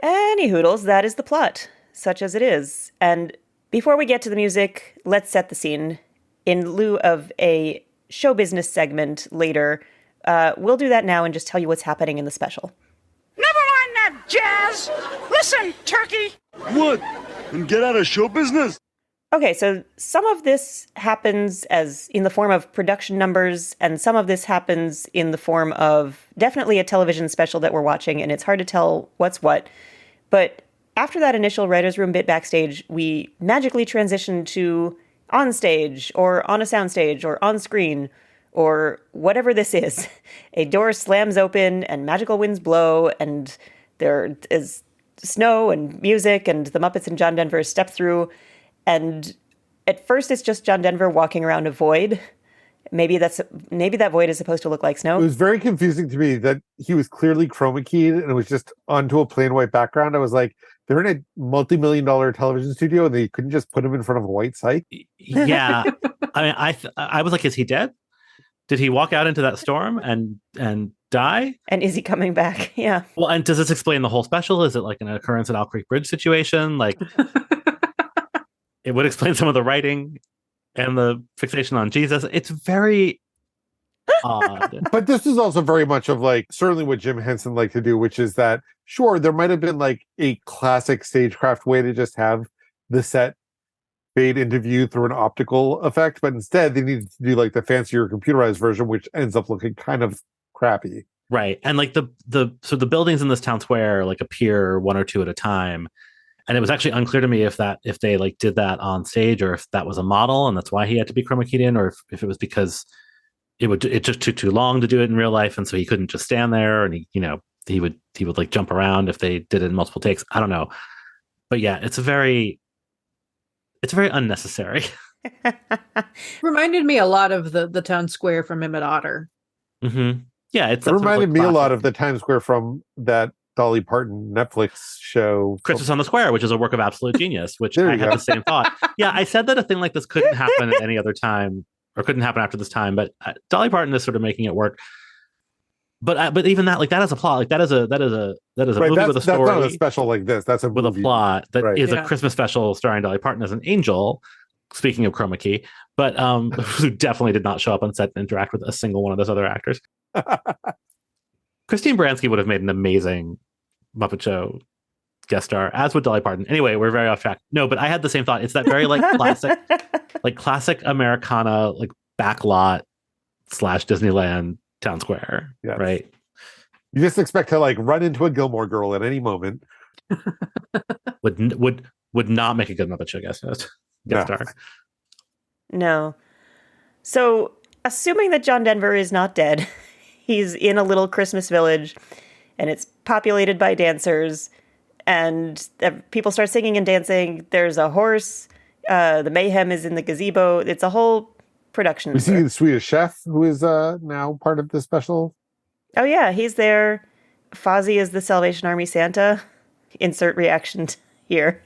Any hoodles, that is the plot, such as it is. And before we get to the music, let's set the scene. In lieu of a show business segment later, we'll do that now and just tell you what's happening in the special. Never mind that jazz. Listen, Turkey. What? And get out of show business? Okay, so some of this happens as in the form of production numbers, and some of this happens in the form of definitely a television special that we're watching, and it's hard to tell what's what. But after that initial writer's room bit backstage, we magically transition to on stage, or on a soundstage, or on screen, or whatever this is. A door slams open, and magical winds blow, and there is snow and music, and the Muppets and John Denver step through. And at first, it's just John Denver walking around a void. Maybe that void is supposed to look like snow. It was very confusing to me that he was clearly chroma keyed and it was just onto a plain white background. I was like, they're in a multi-million-dollar television studio and they couldn't just put him in front of a white site. Yeah, I mean, I was like, is he dead? Did he walk out into that storm and die? And is he coming back? Yeah. Well, and does this explain the whole special? Is it like an occurrence at Owl Creek Bridge situation? Like, it would explain some of the writing and the fixation on Jesus. It's very odd. But this is also very much of like certainly what Jim Henson liked to do, which is that sure, there might have been like a classic stagecraft way to just have the set fade into view through an optical effect, but instead they needed to do like the fancier computerized version, which ends up looking kind of crappy. Right. And like so the buildings in this town square like appear one or two at a time. And it was actually unclear to me if they like did that on stage or if that was a model and that's why he had to be chroma keyed in, or if it was because it just took too long to do it in real life and so he couldn't just stand there and he would like jump around if they did it in multiple takes. I don't know. But yeah, it's very unnecessary. Reminded me a lot of the town square from Emmett Otter. Mm-hmm. Yeah, it reminded me a lot of the Times Square from that Dolly Parton Netflix show Christmas on the Square, which is a work of absolute genius, which I had the same thought. Yeah, I said that a thing like this couldn't happen at any other time or couldn't happen after this time, but Dolly Parton is sort of making it work. But even that, like that is a plot, like that is a right, movie with a story. That's not a special like this. That's a with movie. A plot that right. is a Christmas special starring Dolly Parton as an angel. Speaking of chroma key, but who definitely did not show up on set and interact with a single one of those other actors. Christine Baranski would have made an amazing Muppet Show guest star, as would Dolly Parton. Anyway, we're very off track. No, but I had the same thought. It's that very classic Americana, like backlot / Disneyland town square, yes. Right? You just expect to like run into a Gilmore Girl at any moment. Would not make a good Muppet Show guest star. No. So, assuming that John Denver is not dead, he's in a little Christmas village, and it's populated by dancers, and people start singing and dancing. There's a horse. The mayhem is in the gazebo. It's a whole production. We see the Swedish chef, who is now part of the special. Oh, yeah, he's there. Fozzie is the Salvation Army Santa. Insert reaction here.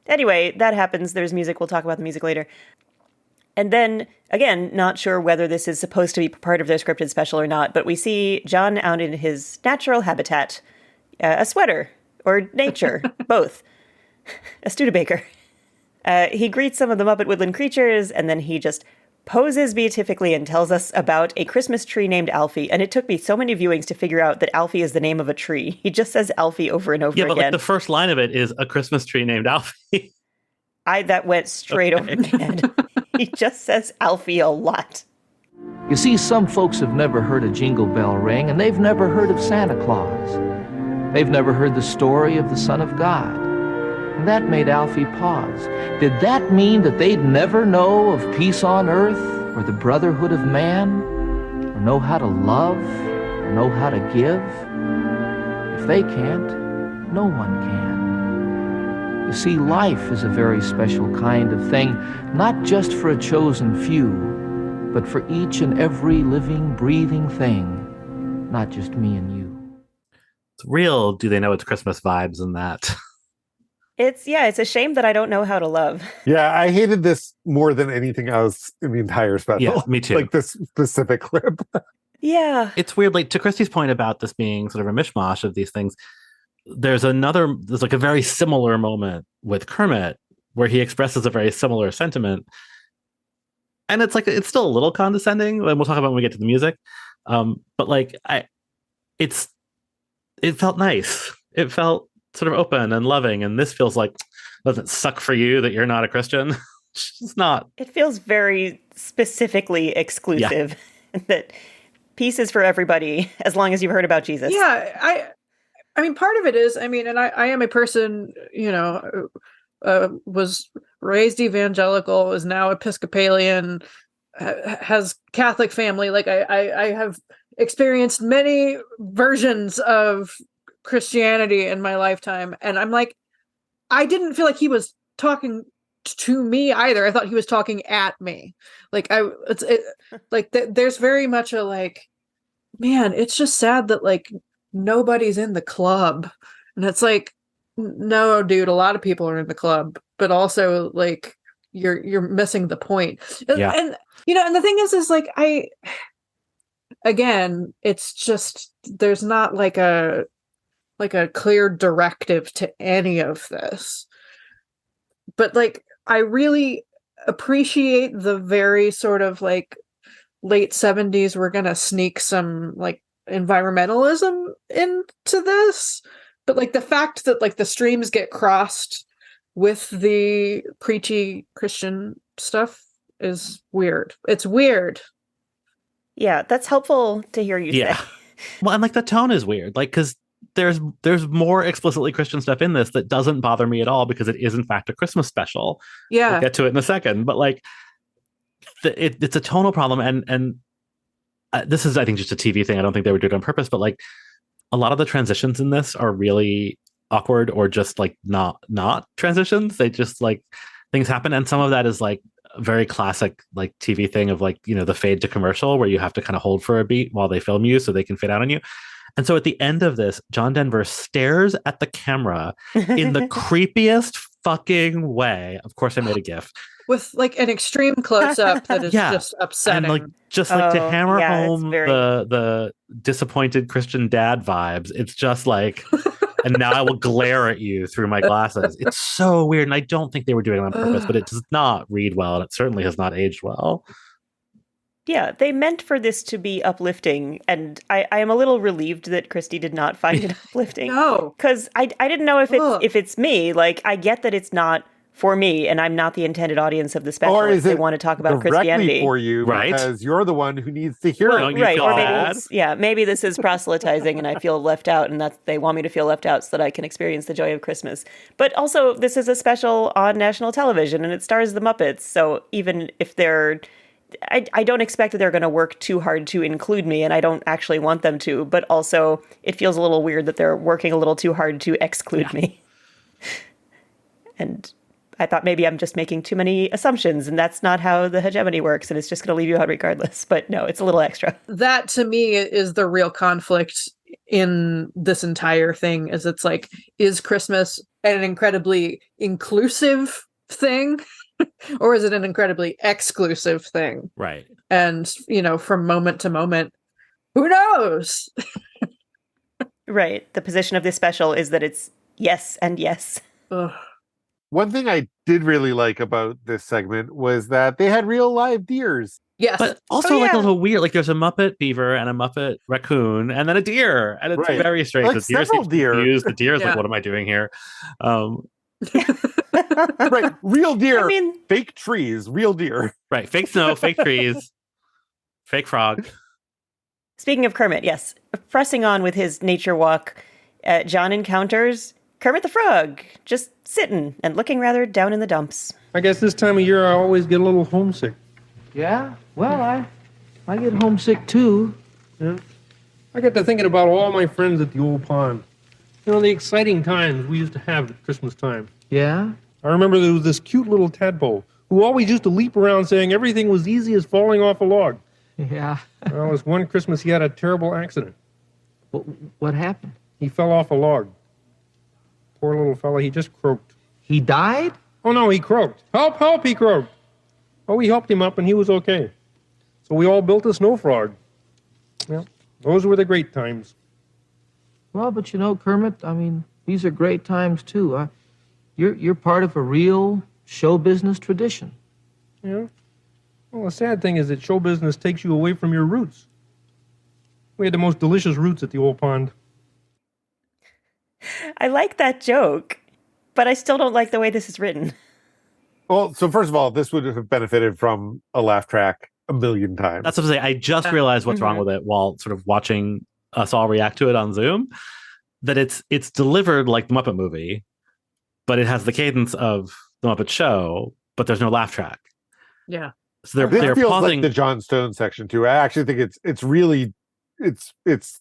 Anyway, that happens. There's music. We'll talk about the music later. And then, again, not sure whether this is supposed to be part of their scripted special or not, but we see John out in his natural habitat, a sweater, or nature, both. A Studebaker. He greets some of the Muppet woodland creatures, and then he just poses beatifically and tells us about a Christmas tree named Alfie. And it took me so many viewings to figure out that Alfie is the name of a tree. He just says Alfie over and over again. Yeah, but like the first line of it is a Christmas tree named Alfie. That went straight over my head. He just says Alfie a lot. You see, some folks have never heard a jingle bell ring, and they've never heard of Santa Claus. They've never heard the story of the Son of God. And that made Alfie pause. Did that mean that they'd never know of peace on earth, or the brotherhood of man, or know how to love, know how to give? If they can't, no one can. You see, life is a very special kind of thing, not just for a chosen few, but for each and every living, breathing thing, not just me and you. It's real. Do they know it's Christmas vibes in that? It's a shame that I don't know how to love. Yeah, I hated this more than anything else in the entire special. Yeah, me too. Like this specific clip. Yeah. It's weird. Like, to Christy's point about this being sort of a mishmash of these things, there's like a very similar moment with Kermit where he expresses a very similar sentiment. And it's like, it's still a little condescending, and we'll talk about when we get to the music. But like, it felt nice. It felt sort of open and loving. And this feels like, doesn't it suck for you that you're not a Christian? It's not. It feels very specifically exclusive. Yeah. That peace is for everybody as long as you've heard about Jesus. Yeah, I mean, part of it is, I mean, and I am a person, was raised evangelical, is now Episcopalian, has Catholic family. Like I have experienced many versions of Christianity in my lifetime. And I'm like, I didn't feel like he was talking to me either. I thought he was talking at me. Like there's very much a like, man, it's just sad that like nobody's in the club. And it's like, no, dude, a lot of people are in the club, but also like you're missing the point. Yeah. And and the thing is like again, it's just there's not like a clear directive to any of this. But like I really appreciate the very sort of like late 70s we're gonna sneak some like environmentalism into this, but like the fact that like the streams get crossed with the preachy Christian stuff is weird. It's weird. Yeah, that's helpful to hear you say. Well, and like the tone is weird, like because there's more explicitly Christian stuff in this that doesn't bother me at all because it is in fact a Christmas special. Yeah, we'll get to it in a second, but like it's a tonal problem, and this is, I think, just a TV thing. I don't think they were doing it on purpose, but like a lot of the transitions in this are really awkward or just like not transitions. They just like things happen, and some of that is like a very classic like TV thing of like the fade to commercial where you have to kind of hold for a beat while they film you so they can fade out on you. And so at the end of this, John Denver stares at the camera in the creepiest fucking way. Of course, I made a GIF with like an extreme close up that is just upsetting. And like just like to hammer home very... the disappointed Christian dad vibes. It's just like, and now I will glare at you through my glasses. It's so weird, and I don't think they were doing it on purpose, but it does not read well, and it certainly has not aged well. Yeah, they meant for this to be uplifting, and I am a little relieved that Christy did not find it uplifting. No, because I didn't know if it's me. Like, I get that it's not for me, and I'm not the intended audience of the special. Or is they it want to talk about Christianity for you, right? Because you're the one who needs to hear it. Right? Or maybe this is proselytizing, and I feel left out, and that they want me to feel left out so that I can experience the joy of Christmas. But also, this is a special on national television, and it stars the Muppets. So even if they're I don't expect that they're going to work too hard to include me, and I don't actually want them to, but also it feels a little weird that they're working a little too hard to exclude me. And I thought maybe I'm just making too many assumptions, and that's not how the hegemony works, and it's just going to leave you out regardless. But no, it's a little extra. That, to me, is the real conflict in this entire thing, is it's like, is Christmas an incredibly inclusive thing? Or is it an incredibly exclusive thing? Right. And, from moment to moment, who knows? Right. The position of this special is that it's yes and yes. Ugh. One thing I did really like about this segment was that they had real live deers. Yes. But also like a little weird. Like there's a Muppet beaver and a Muppet raccoon and then a deer. And it's very strange. Like the deer seems confused. The deer is like, what am I doing here? Right. Real deer. Fake trees. Real deer. Right. Fake snow, fake trees, fake frog. Speaking of Kermit, yes. Pressing on with his nature walk, John encounters Kermit the Frog, just sitting and looking rather down in the dumps. I guess this time of year I always get a little homesick. Yeah? Well, I get homesick too. Yeah. I got to thinking about all my friends at the old pond. You know, the exciting times we used to have at Christmas time. Yeah? I remember there was this cute little tadpole who always used to leap around saying everything was easy as falling off a log. Yeah. Well, this one Christmas he had a terrible accident. What happened? He fell off a log. Poor little fella, he just croaked. He died? Oh no, he croaked. Help, help, he croaked. Oh, we helped him up and he was okay. So we all built a snow frog. Well, those were the great times. Well, but you know, Kermit, I mean, these are great times too. You're part of a real show business tradition. Yeah. Well, the sad thing is that show business takes you away from your roots. We had the most delicious roots at the old pond. I like that joke, but I still don't like the way this is written. Well, so first of all, this would have benefited from a laugh track a million times. That's what I'm saying. I just realized what's wrong with it while sort of watching us all react to it on Zoom. That it's delivered like the Muppet movie, but it has the cadence of the Muppet Show, but there's no laugh track. Yeah. So they're feels pausing like the John Stone section too. I actually think it's really it's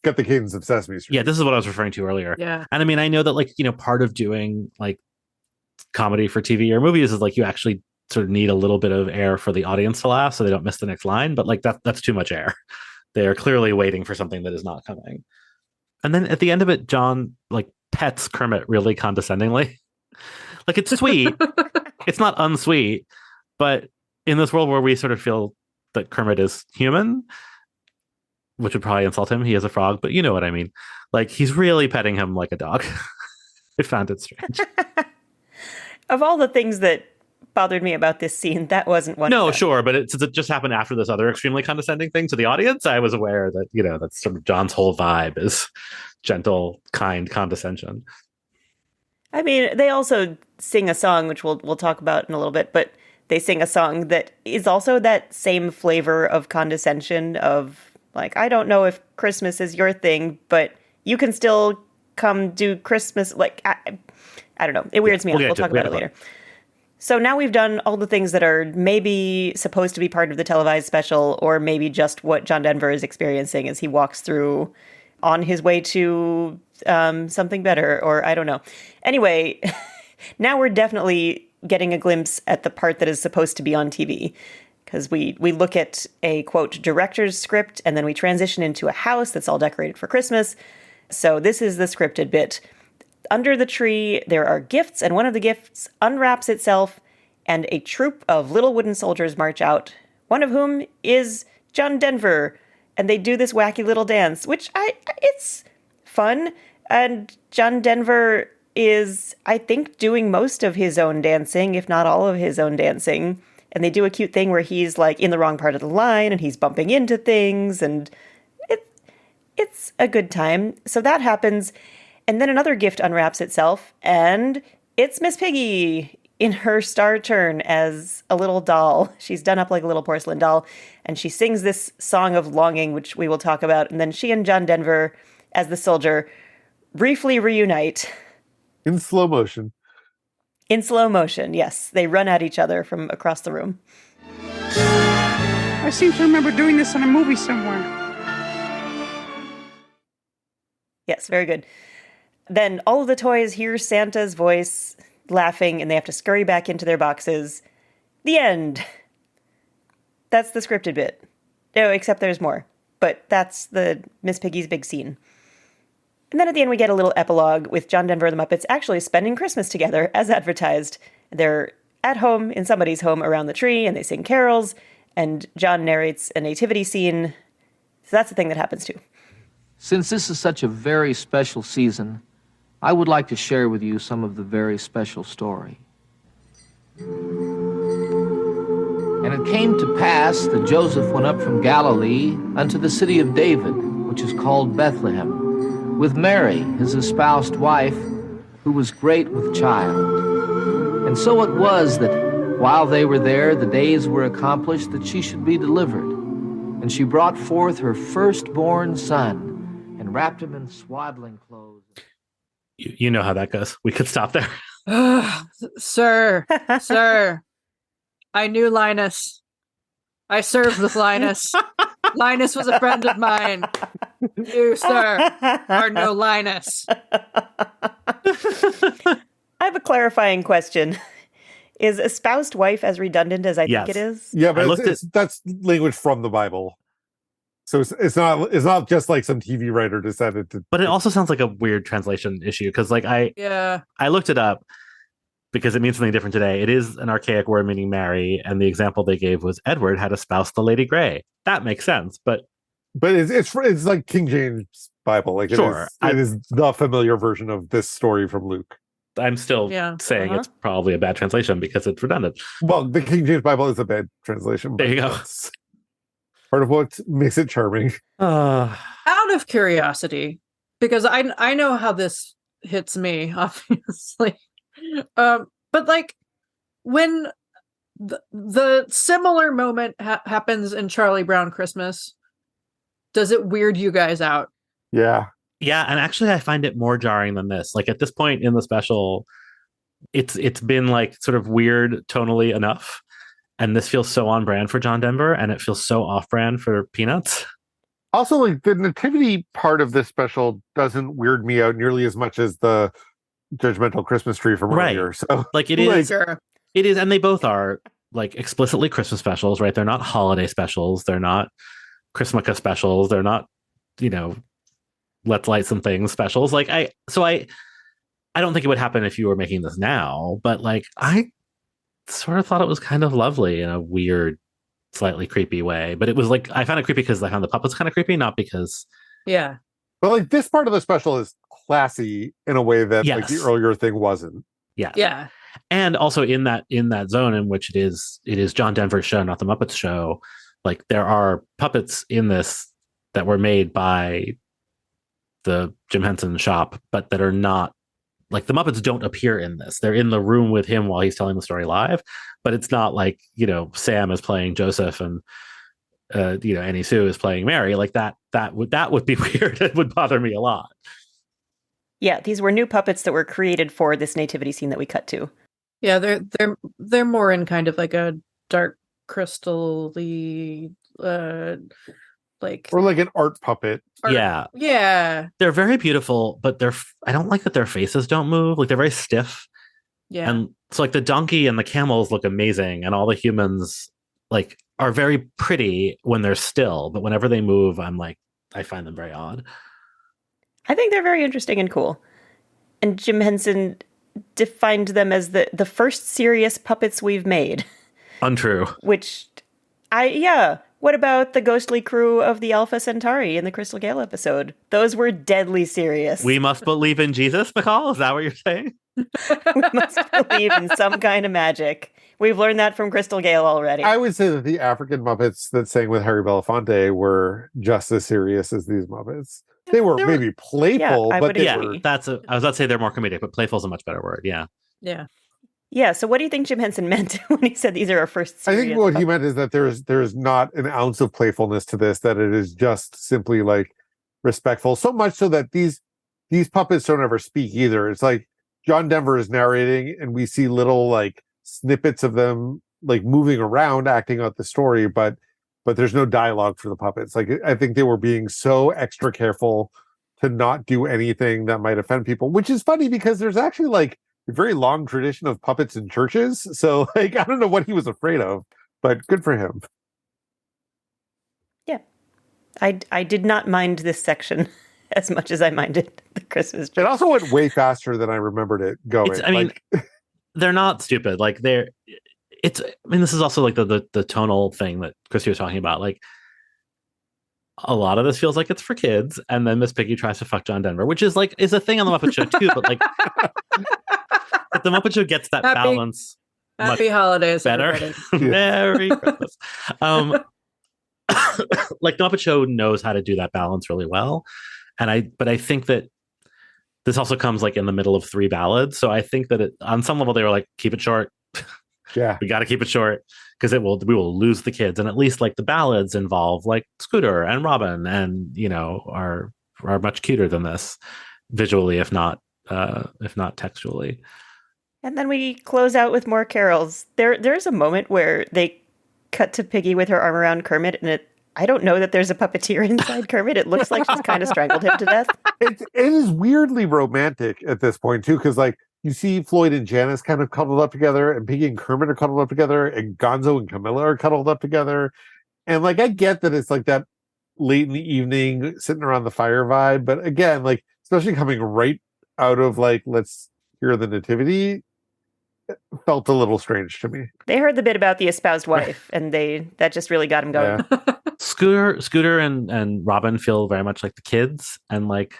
got the cadence of Sesame Street. Yeah, this is what I was referring to earlier. Yeah. And I mean, I know that, like, you know, part of doing like comedy for TV or movies is like you actually sort of need a little bit of air for the audience to laugh so they don't miss the next line, but like that's too much air. They are clearly waiting for something that is not coming. And then at the end of it, John like pets Kermit really condescendingly. Like, it's sweet. It's not unsweet, but in this world where we sort of feel that Kermit is human, which would probably insult him, he is a frog, but you know what I mean. Like, he's really petting him like a dog. I found it strange. Of all the things that bothered me about this scene, that wasn't one. No, sure, but it just happened after this other extremely condescending thing to the audience. I was aware that, you know, that's sort of John's whole vibe is gentle, kind condescension. I mean, they also sing a song, which we'll talk about in a little bit, but they sing a song that is also that same flavor of condescension of, like, I don't know if Christmas is your thing, but you can still come do Christmas. Like, I don't know. It weirds me out. We'll talk about it later. So now we've done all the things that are maybe supposed to be part of the televised special, or maybe just what John Denver is experiencing as he walks through on his way to something better, or I don't know. Anyway, now we're definitely getting a glimpse at the part that is supposed to be on TV, because we look at a, quote, director's script, and then we transition into a house that's all decorated for Christmas. So this is the scripted bit. Under the tree, there are gifts, and one of the gifts unwraps itself, and a troop of little wooden soldiers march out, one of whom is John Denver, and they do this wacky little dance, which it's fun. And John Denver is, I think, doing most of his own dancing, if not all of his own dancing. And they do a cute thing where he's like in the wrong part of the line and he's bumping into things, and it's a good time. So that happens. And then another gift unwraps itself, and it's Miss Piggy in her star turn as a little doll. She's done up like a little porcelain doll, and she sings this song of longing, which we will talk about. And then she and John Denver, as the soldier, briefly reunite. In slow motion. In slow motion, yes. They run at each other from across the room. I seem to remember doing this in a movie somewhere. Yes, very good. Then all of the toys hear Santa's voice laughing, and they have to scurry back into their boxes. The end. That's the scripted bit. No, except there's more. But that's the Miss Piggy's big scene. And then at the end, we get a little epilogue with John Denver and the Muppets actually spending Christmas together as advertised. They're at home in somebody's home around the tree, and they sing carols, and John narrates a nativity scene. So that's the thing that happens too. Since this is such a very special season, I would like to share with you some of the very special story. And it came to pass that Joseph went up from Galilee unto the city of David, which is called Bethlehem, with Mary, his espoused wife, who was great with child. And so it was that while they were there, the days were accomplished that she should be delivered. And she brought forth her firstborn son, and wrapped him in swaddling clothes. You know how that goes. We could stop there. Sir, I knew Linus. I served with Linus. Linus was a friend of mine. You, sir, are no Linus. I have a clarifying question. Is espoused wife as redundant as I think it is? Yeah, but that's language from the Bible. So it's not just like some TV writer decided to. But it also sounds like a weird translation issue because like I looked it up because it means something different today. It is an archaic word meaning marry, and the example they gave was Edward had espoused the Lady Grey. That makes sense, but it's like King James Bible. Like sure, it is the familiar version of this story from Luke. I'm still saying it's probably a bad translation because it's redundant. Well, the King James Bible is a bad translation. There you go. That's part of what makes it charming. Out of curiosity, because I know how this hits me, obviously. But like when the similar moment happens in Charlie Brown Christmas, does it weird you guys out? Yeah. Yeah, and actually I find it more jarring than this. Like at this point in the special, it's been like sort of weird tonally enough. And this feels so on brand for John Denver, and it feels so off brand for Peanuts. Also, like the nativity part of this special doesn't weird me out nearly as much as the judgmental Christmas tree from earlier. So like it is, it is, and they both are like explicitly Christmas specials, right? They're not holiday specials. They're not Christmas specials. They're not, let's light some things specials. Like I don't think it would happen if you were making this now, but like I sort of thought it was kind of lovely in a weird, slightly creepy way. But it was like I found it creepy because I found the puppets kind of creepy, not because but like this part of the special is classy in a way that like the earlier thing wasn't. Yeah. And also in that zone in which it is John Denver's show, not the Muppets show. Like there are puppets in this that were made by the Jim Henson shop, but that are not like the Muppets don't appear in this. They're in the room with him while he's telling the story live, but it's not like, Sam is playing Joseph and, Annie Sue is playing Mary. Like that would be weird. It would bother me a lot. Yeah. These were new puppets that were created for this nativity scene that we cut to. Yeah. They're more in kind of like a dark crystal-y, or like an art puppet. Yeah. They're very beautiful, but I don't like that their faces don't move. Like they're very stiff. Yeah. And so like the donkey and the camels look amazing, and all the humans like are very pretty when they're still, but whenever they move, I find them very odd. I think they're very interesting and cool. And Jim Henson defined them as the first serious puppets we've made. Untrue. Which what about the ghostly crew of the Alpha Centauri in the Crystal Gale episode? Those were deadly serious. We must believe in Jesus, McCall? Is that what you're saying? We must believe in some kind of magic. We've learned that from Crystal Gale already. I would say that the African Muppets that sang with Harry Belafonte were just as serious as these Muppets. They were maybe playful, but they were... I was about to say they're more comedic, but playful is a much better word. Yeah. Yeah. Yeah, so what do you think Jim Henson meant when he said these are our first serious I think what he meant is that there's not an ounce of playfulness to this, that it is just simply like respectful. So much so that these puppets don't ever speak either. It's like John Denver is narrating and we see little like snippets of them like moving around, acting out the story, but there's no dialogue for the puppets. Like I think they were being so extra careful to not do anything that might offend people, which is funny because there's actually like a very long tradition of puppets in churches. So like, I don't know what he was afraid of, but good for him. Yeah. I did not mind this section as much as I minded the Christmas tree. It also went way faster than I remembered it going. They're not stupid. Like this is also like the tonal thing that Christy was talking about. Like a lot of this feels like it's for kids, and then Miss Piggy tries to fuck John Denver, which is a thing on the Muppet Show too, but like but the Muppet Show gets that balance. Happy holidays, better. Merry Christmas. Like the Muppet Show knows how to do that balance really well. But I think that this also comes like in the middle of 3 ballads. So I think that on some level they were like, keep it short. Yeah. We got to keep it short because we will lose the kids. And at least like the ballads involve like Scooter and Robin and, are much cuter than this visually, if not textually. And then we close out with more carols. There's a moment where they cut to Piggy with her arm around Kermit, and I don't know that there's a puppeteer inside Kermit. It looks like she's kind of strangled him to death. It is weirdly romantic at this point too, because like you see Floyd and Janice kind of cuddled up together, and Piggy and Kermit are cuddled up together, and Gonzo and Camilla are cuddled up together. And like I get that it's like that late in the evening sitting around the fire vibe, but again, like especially coming right out of like let's hear the nativity, it felt a little strange to me. They heard the bit about the espoused wife, and that just really got him going. Yeah. Scooter and Robin feel very much like the kids, and like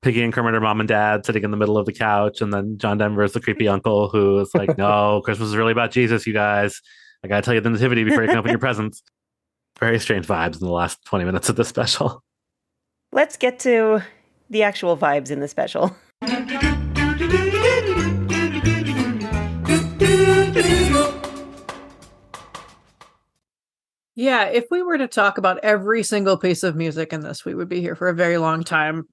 Piggy and Kermit are mom and dad sitting in the middle of the couch, and then John Denver is the creepy uncle who is like, no, Christmas is really about Jesus, you guys. I gotta tell you the nativity before you can open your presents. Very strange vibes in the last 20 minutes of this special. Let's get to the actual vibes in the special. Yeah, if we were to talk about every single piece of music in this, we would be here for a very long time.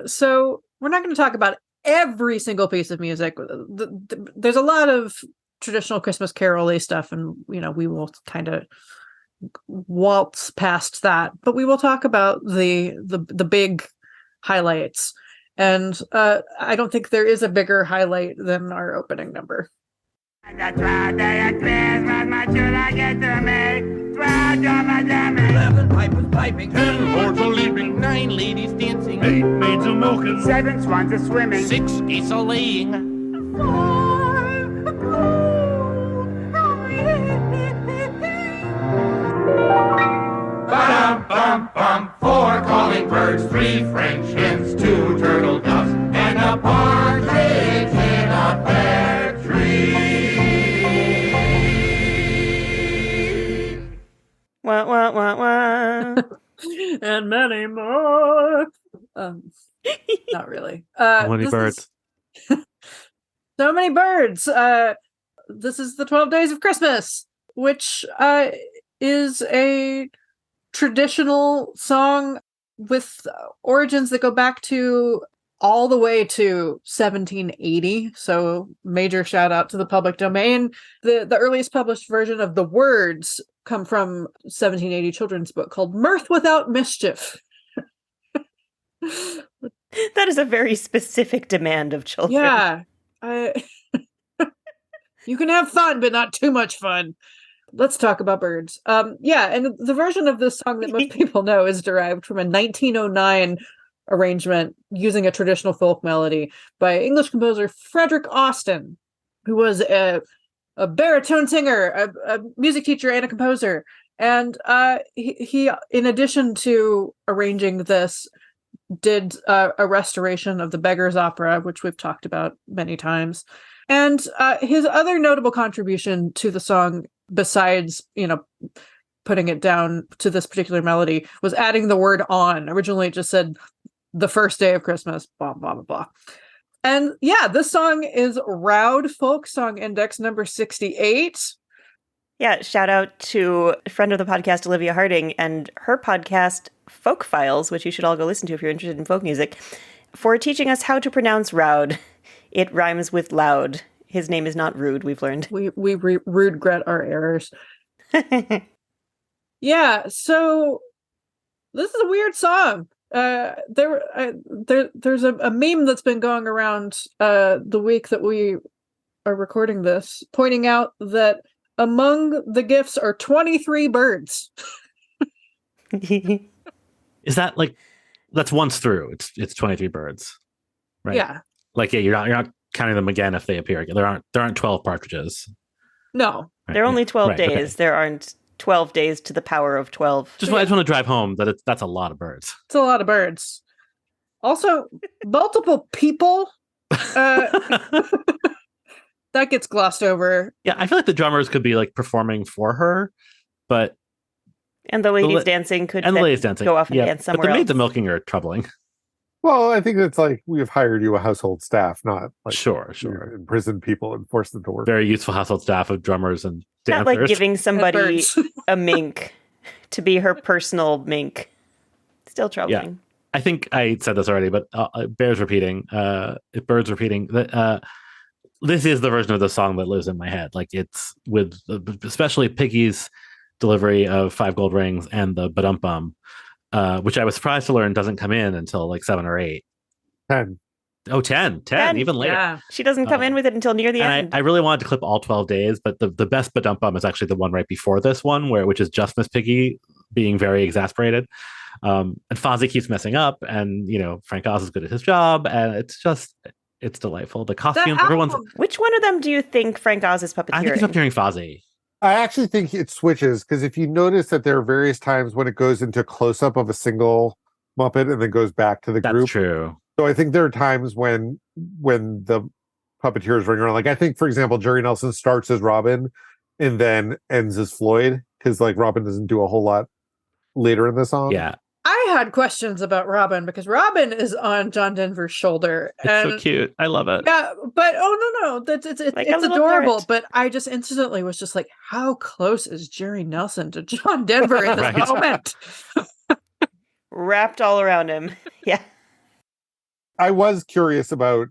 So we're not going to talk about every single piece of music. There's a lot of traditional Christmas carol-y stuff, and we will kind of waltz past that. But we will talk about the big highlights, and I don't think there is a bigger highlight than our opening number. The 12th day of Christmas, my should I get to make 12 drummers drumming, 11 pipers piping, 10 horns a leaping, 9 ladies dancing, 8 maids a milking, 7 swans a swimming, 6 geese a laying, 5 a bum bum bum, 4 calling birds, 3 French hens, 2 turtle doves, and a partridge in a pear tree. Wah, wah, wah, wah. And many more. Not really. How many birds? So many birds. This is the 12 Days of Christmas, which is a traditional song with origins that go back to all the way to 1780. So major shout out to the public domain. The earliest published version of the words come from 1780 children's book called Mirth Without Mischief. That is a very specific demand of children. Yeah. You can have fun, but not too much fun. Let's talk about birds. Yeah, and the version of this song that most people know is derived from a 1909 arrangement using a traditional folk melody by English composer Frederick Austin, who was a baritone singer, a music teacher, and a composer. And he, in addition to arranging this, did a restoration of the Beggar's Opera, which we've talked about many times. And his other notable contribution to the song, besides, putting it down to this particular melody, was adding the word on. Originally, it just said the first day of Christmas, blah, blah, blah, blah. And yeah, this song is Roud Folk Song Index number 68. Yeah, shout out to a friend of the podcast, Olivia Harding, and her podcast, Folk Files, which you should all go listen to if you're interested in folk music, for teaching us how to pronounce Roud. It rhymes with loud. His name is not Rude, we've learned. We regret our errors. Yeah, so this is a weird song. There's a meme that's been going around the week that we are recording this, pointing out that among the gifts are 23 birds. Is that like that's once through? It's 23 birds, right? Yeah. Like you're not counting them again if they appear again. There aren't 12 partridges. No, Right, there are only 12 right, days. okay. There aren't 12 days to the power of 12. I just want to drive home that that's a lot of birds. It's a lot of birds. Also, multiple people. That gets glossed over. Yeah, I feel like the drummers could be like performing for her, but And the ladies dancing could and the then ladies dancing, go off and yeah, dance but somewhere the maids else. and milking are troubling. Well, I think it's like we have hired you a household staff, not like Sure. imprisoned people and forced them to work. Very useful household staff of drummers and Not dancers. like giving somebody birds. a mink to be her personal mink. Still troubling. I think I said this already, but it bears repeating. Birds repeating that. This is the version of the song that lives in my head. Like it's with especially Piggy's delivery of 5 gold rings and the badum bum, which I was surprised to learn doesn't come in until like 7 or 8. 10. Oh, 10, even later. Yeah. She doesn't come in with it until near the And end. I really wanted to clip all 12 days, but the best badum bum is actually the one right before this one, which is just Miss Piggy being very exasperated. And Fozzie keeps messing up, and Frank Oz is good at his job, and it's delightful. The costumes, everyone's. Which one of them do you think Frank Oz is puppeteering? I think he's puppeteering Fozzie. I actually think it switches, because if you notice that there are various times when it goes into close-up of a single Muppet and then goes back to the group. That's true. So I think there are times when the puppeteers ring around. Like I think, for example, Jerry Nelson starts as Robin and then ends as Floyd, because like Robin doesn't do a whole lot later in the song. Yeah. I had questions about Robin because Robin is on John Denver's shoulder. It's so cute. I love it. Yeah, but no, it's Like a little adorable. parrot. But I just instantly was just like, how close is Jerry Nelson to John Denver in this Right. moment? Wrapped all around him. Yeah. I was curious about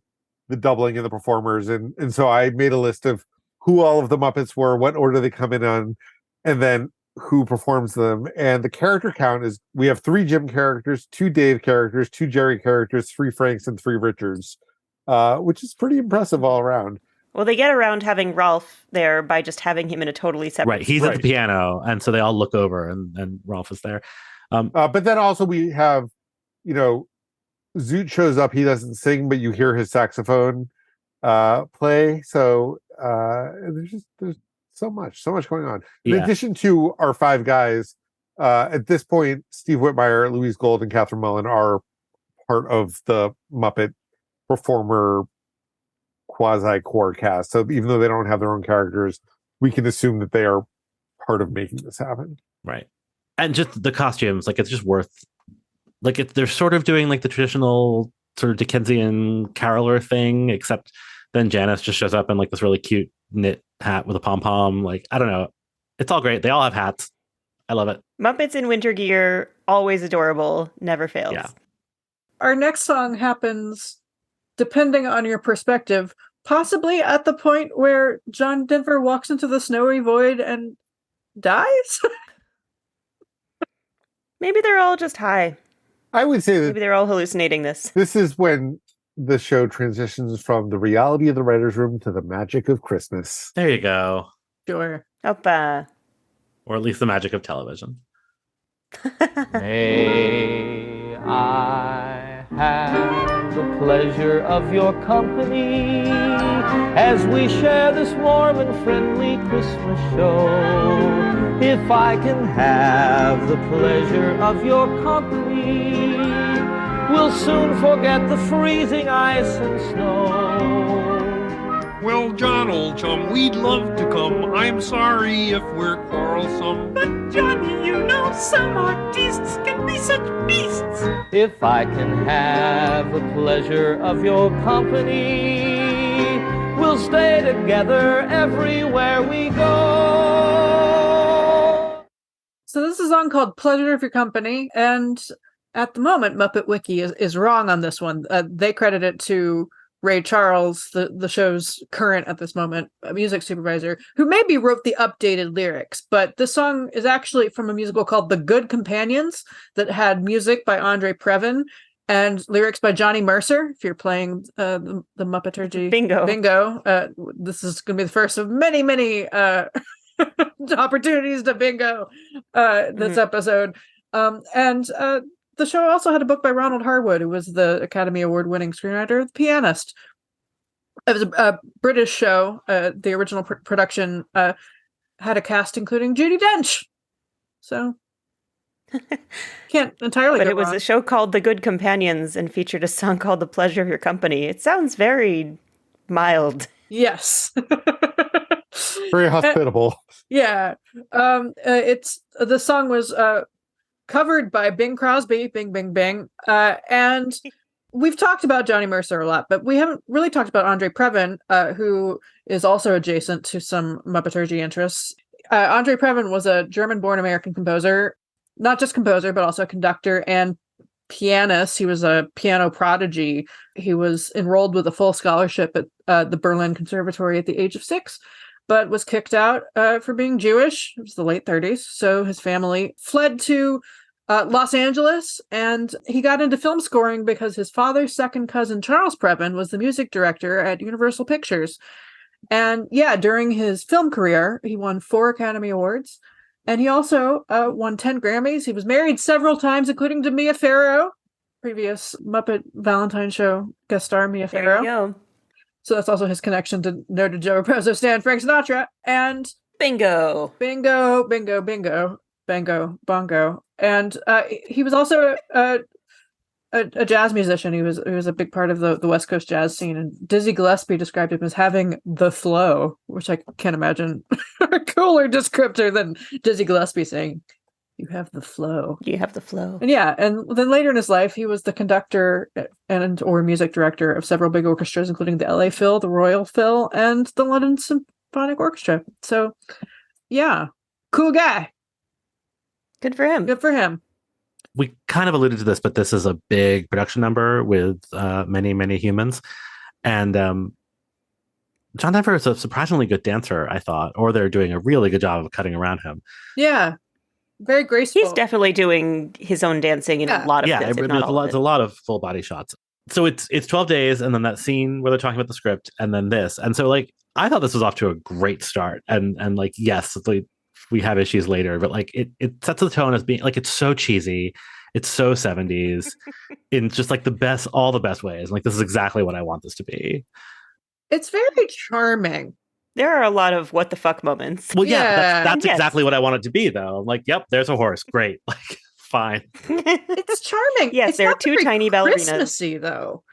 the doubling of the performers, and so I made a list of who all of the Muppets were, what order they come in on, and then who performs them. And the character count is, we have 3 Jim characters, 2 Dave characters, 2 Jerry characters, 3 Franks, and 3 Richards, which is pretty impressive all around. Well, they get around having Rolf there by just having him in a totally separate. Right. He's at the piano, and so they all look over, and Rolf is there. But then also we have, Zoot shows up. He doesn't sing, but you hear his saxophone play. So there's so much going on. In addition to our 5 guys, at this point, Steve Whitmire, Louise Gold, and Catherine Mullen are part of the Muppet performer quasi-core cast. So even though they don't have their own characters, we can assume that they are part of making this happen. Right. And just the costumes, like it's just worth, like they're sort of doing like the traditional sort of Dickensian caroler thing, except then Janice just shows up in like this really cute knit hat with a pom-pom. Like, I don't know. It's all great. They all have hats. I love it. Muppets in winter gear, always adorable, never fails. Yeah. Our next song happens, depending on your perspective, possibly at the point where John Denver walks into the snowy void and dies. Maybe they're all just high. I would say that maybe they're all hallucinating this. This is when the show transitions from the reality of the writer's room to the magic of Christmas. There you go. Sure. Opa. Or at least the magic of television. May I have the pleasure of your company as we share this warm and friendly Christmas show. If I can have the pleasure of your company, we'll soon forget the freezing ice and snow. Well, John, old chum, we'd love to come. I'm sorry if we're quarrelsome. But Johnny, you know some artists can be such beasts. If I can have the pleasure of your company, we'll stay together everywhere we go. So this is a song called Pleasure of Your Company, and at the moment, Muppet Wiki is wrong on this one. They credit it to Ray Charles, the show's current, at this moment, music supervisor, who maybe wrote the updated lyrics. But this song is actually from a musical called The Good Companions that had music by Andre Previn and lyrics by Johnny Mercer. If you're playing the Muppeturgy bingo, this is going to be the first of many, many opportunities to bingo this episode. The show also had a book by Ronald Harwood, who was the Academy Award-winning screenwriter of The Pianist. It was a British show. The original production had a cast including Judi Dench. So, can't entirely But go it was wrong. a show called The Good Companions and featured a song called The Pleasure of Your Company. It sounds very mild. Yes. Very hospitable. Yeah. It's the song was covered by Bing Crosby, Bing Bing Bing, and we've talked about Johnny Mercer a lot, but we haven't really talked about Andre Previn, who is also adjacent to some Muppeturgy interests. Andre Previn was a German-born American composer, not just composer, but also conductor and pianist. He was a piano prodigy. He was enrolled with a full scholarship at the Berlin Conservatory at the age of 6. but was kicked out for being Jewish. It was the late 30s. So his family fled to Los Angeles, and he got into film scoring because his father's second cousin, Charles Previn, was the music director at Universal Pictures. And yeah, during his film career, he won 4 Academy Awards, and he also won 10 Grammys. He was married several times, including to Mia Farrow, previous Muppet Valentine show guest star Mia Farrow. There you go. So that's also his connection to noted Joe Raposo stan Frank Sinatra. And bingo, bingo, bingo, bingo, bango, bongo. And he was also a jazz musician. He was a big part of the West Coast jazz scene. And Dizzy Gillespie described him as having the flow, which I can't imagine a cooler descriptor than Dizzy Gillespie saying, "You have the flow." You have the flow. And yeah, and then later in his life, he was the conductor and or music director of several big orchestras, including the LA Phil, the Royal Phil, and the London Symphonic Orchestra. So, yeah, cool guy. Good for him. Good for him. We kind of alluded to this, but this is a big production number with many, many humans. And John Denver is a surprisingly good dancer, I thought, or they're doing a really good job of cutting around him. Yeah. Very graceful. He's definitely doing his own dancing in a lot of bits, if not all of it's it. a lot of full body shots. So it's 12 days, and then that scene where they're talking about the script, and then this. And so, like, I thought this was off to a great start. And like, yes, like, we have issues later, but like it sets the tone as being like, it's so cheesy. It's so 70s in just like all the best ways. Like, this is exactly what I want this to be. It's very charming. There are a lot of what the fuck moments. Well, yeah, that's exactly what I want it to be, though. I'm like, yep, there's a horse. Great. Like, fine. It's charming. Yes, it's there are not 2 very tiny ballerinas. Christmassy, though.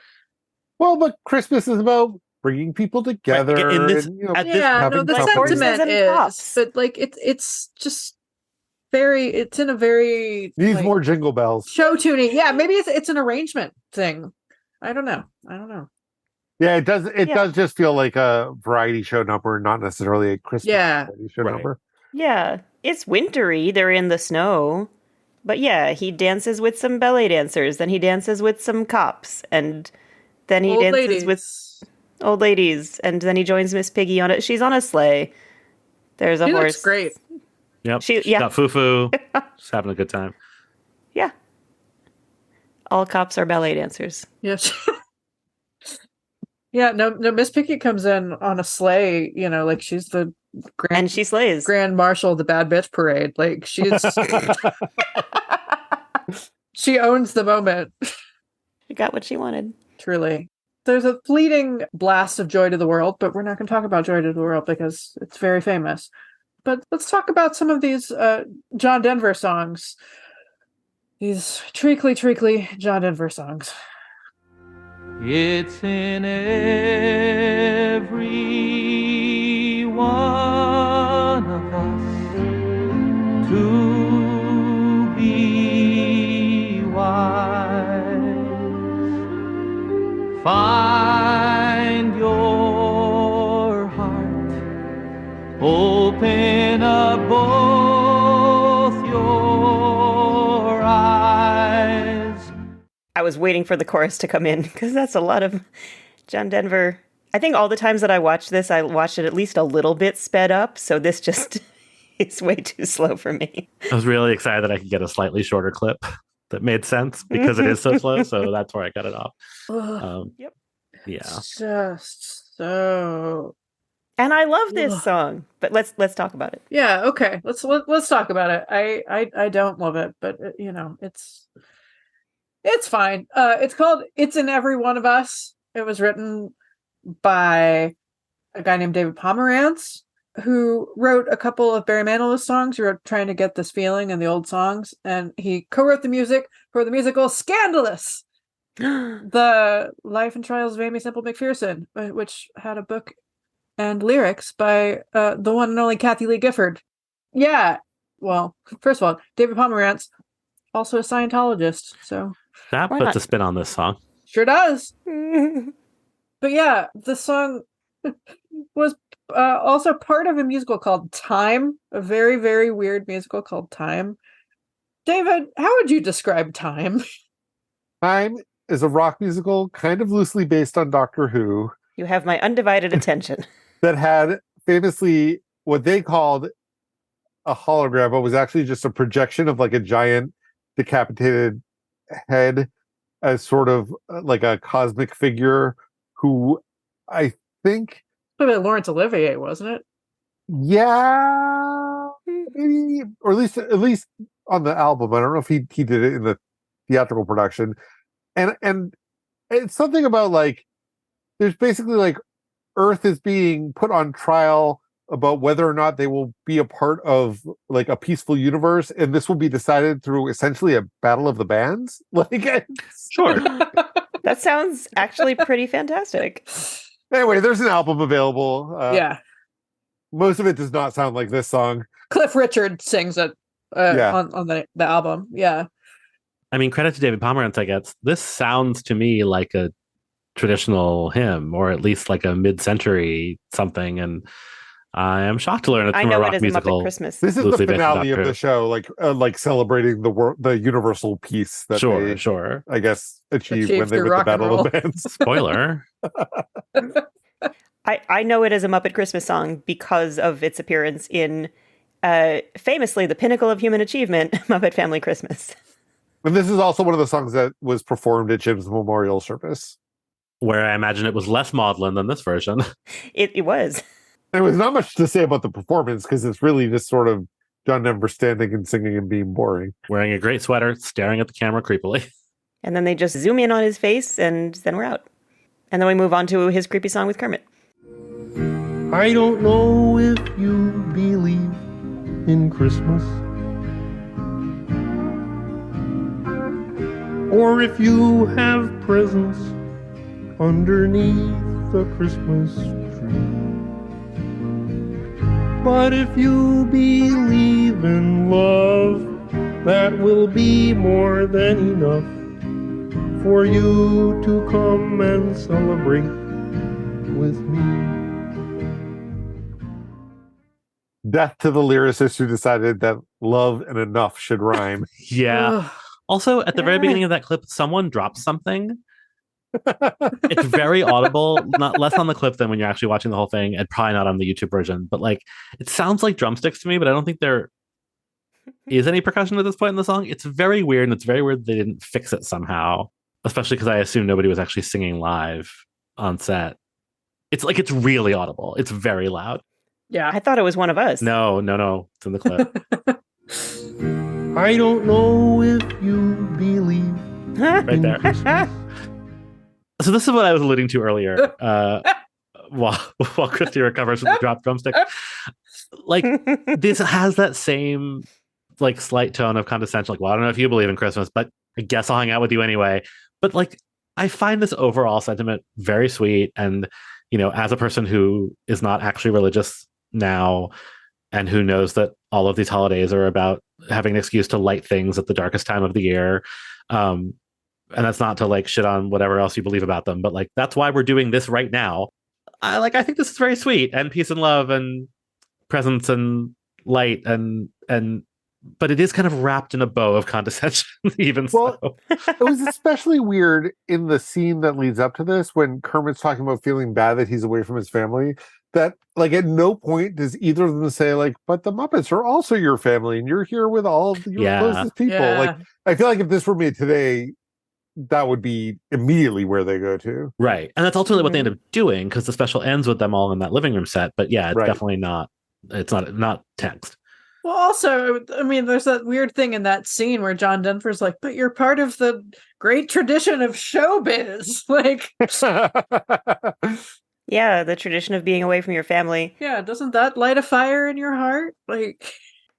Well, but Christmas is about bringing people together. Right. In this, and, you know, the sentiment is, but like it's just very. It's in a very needs like, more jingle bells. show tuning. Yeah, maybe it's an arrangement thing. I don't know. Yeah, it does. It does just feel like a variety show number, not necessarily a Christmas variety show number. Yeah, it's wintry. They're in the snow. But yeah, he dances with some ballet dancers. Then he dances with some cops. And then he dances with old ladies. And then he joins Miss Piggy on it. She's on a sleigh. There's a horse. Looks great. Yep. She's got foo-foo. She's having a good time. Yeah. All cops are ballet dancers. Yes. Yeah, no, Miss Piggy comes in on a sleigh, you know, like she's the and she slays. Grand Marshal of the Bad Bitch Parade. Like she's she owns the moment. She got what she wanted. Truly. There's a fleeting blast of Joy to the World, but we're not going to talk about Joy to the World because it's very famous. But let's talk about some of these John Denver songs. These treacly John Denver songs. It's in every one of us to be wise. Find your heart, open up both your eyes. I was waiting for the chorus to come in because that's a lot of John Denver. I think all the times that I watched this, I watched it at least a little bit sped up. So this just is way too slow for me. I was really excited that I could get a slightly shorter clip that made sense because it is so slow. So that's where I got it off. Yep. Yeah. It's just so. And I love this song, but let's talk about it. Yeah. Okay. Let's talk about it. I don't love it, but you know, it's fine. It's called "It's in Every One of Us." It was written by a guy named David Pomerantz, who wrote a couple of Barry Manilow's songs. He wrote "Trying to Get This Feeling" and the old songs, and he co-wrote the music for the musical "Scandalous," the life and trials of Amy Semple McPherson, which had a book and lyrics by the one and only Kathy Lee Gifford. Yeah. Well, first of all, David Pomerantz, also a Scientologist, so that puts a spin on this song. Sure does. But yeah, the song was also part of a musical called Time, a very, very weird musical called Time. David, how would you describe Time? Time is a rock musical kind of loosely based on Doctor Who. You have my undivided attention. That had famously, what they called a hologram, but was actually just a projection of like a giant decapitated head as sort of like a cosmic figure who I think, Maybe Laurence Olivier, wasn't it? yeah, maybe, or at least on the album. I don't know if he did it in the theatrical production. And it's something about like there's basically like Earth is being put on trial about whether or not they will be a part of like a peaceful universe, and this will be decided through essentially a battle of the bands. Like, Sure. That sounds actually pretty fantastic. Anyway, there's an album available. Yeah. Most of it does not sound like this song. Cliff Richard sings it Yeah. on the album. Yeah. I mean, credit to David Pomerantz, I guess. This sounds to me like a traditional hymn, or at least like a mid-century something, and I am shocked to learn it's I from know a rock it is a Muppet musical. Christmas. This is the loosely based on finale of Doctor the show, like celebrating the universal peace that they, Sure. I guess, achieved when they through went to rock and battle of the roll. bands. Spoiler. I know it as a Muppet Christmas song because of its appearance in famously the pinnacle of human achievement, Muppet Family Christmas. And this is also one of the songs that was performed at Jim's memorial service. Where I imagine it was less maudlin than this version. It was. There was not much to say about the performance because it's really just sort of John Denver standing and singing and being boring. Wearing a great sweater, staring at the camera creepily. And then they just zoom in on his face, and then we're out. And then we move on to his creepy song with Kermit. I don't know if you believe in Christmas, or if you have presents underneath the Christmas tree. But if you believe in love, that will be more than enough for you to come and celebrate with me. Death to the lyricist who decided that love and enough should rhyme. Yeah. Also, at the very beginning of that clip, someone drops something. It's very audible, not less on the clip than when you're actually watching the whole thing, and probably not on the YouTube version. But like, it sounds like drumsticks to me, but I don't think there is any percussion at this point in the song. It's very weird, and it's very weird they didn't fix it somehow, especially because I assume nobody was actually singing live on set. It's like, it's really audible. It's very loud. Yeah. I thought it was one of us. No. It's in the clip. I don't know if you believe Right there. So this is what I was alluding to earlier. While Christy recovers from the dropped drumstick. Like, this has that same like slight tone of condescension. Like, well, I don't know if you believe in Christmas, but I guess I'll hang out with you anyway. But like, I find this overall sentiment very sweet. And, you know, as a person who is not actually religious now, and who knows that all of these holidays are about having an excuse to light things at the darkest time of the year. And that's not to like shit on whatever else you believe about them, but like, that's why we're doing this right now. I think this is very sweet, and peace and love and presents and light but it is kind of wrapped in a bow of condescension. Even so, it was especially weird in the scene that leads up to this when Kermit's talking about feeling bad that he's away from his family. That like at no point does either of them say like, but the Muppets are also your family and you're here with all of your closest people. Yeah. Like, I feel like if this were made today, that would be immediately where they go to. Right. And that's ultimately what they end up doing, because the special ends with them all in that living room set. But yeah, it's definitely not, it's not text. Well, also, I mean, there's that weird thing in that scene where John Denver's like, but you're part of the great tradition of showbiz. Like, yeah, the tradition of being away from your family. Yeah, doesn't that light a fire in your heart? Like,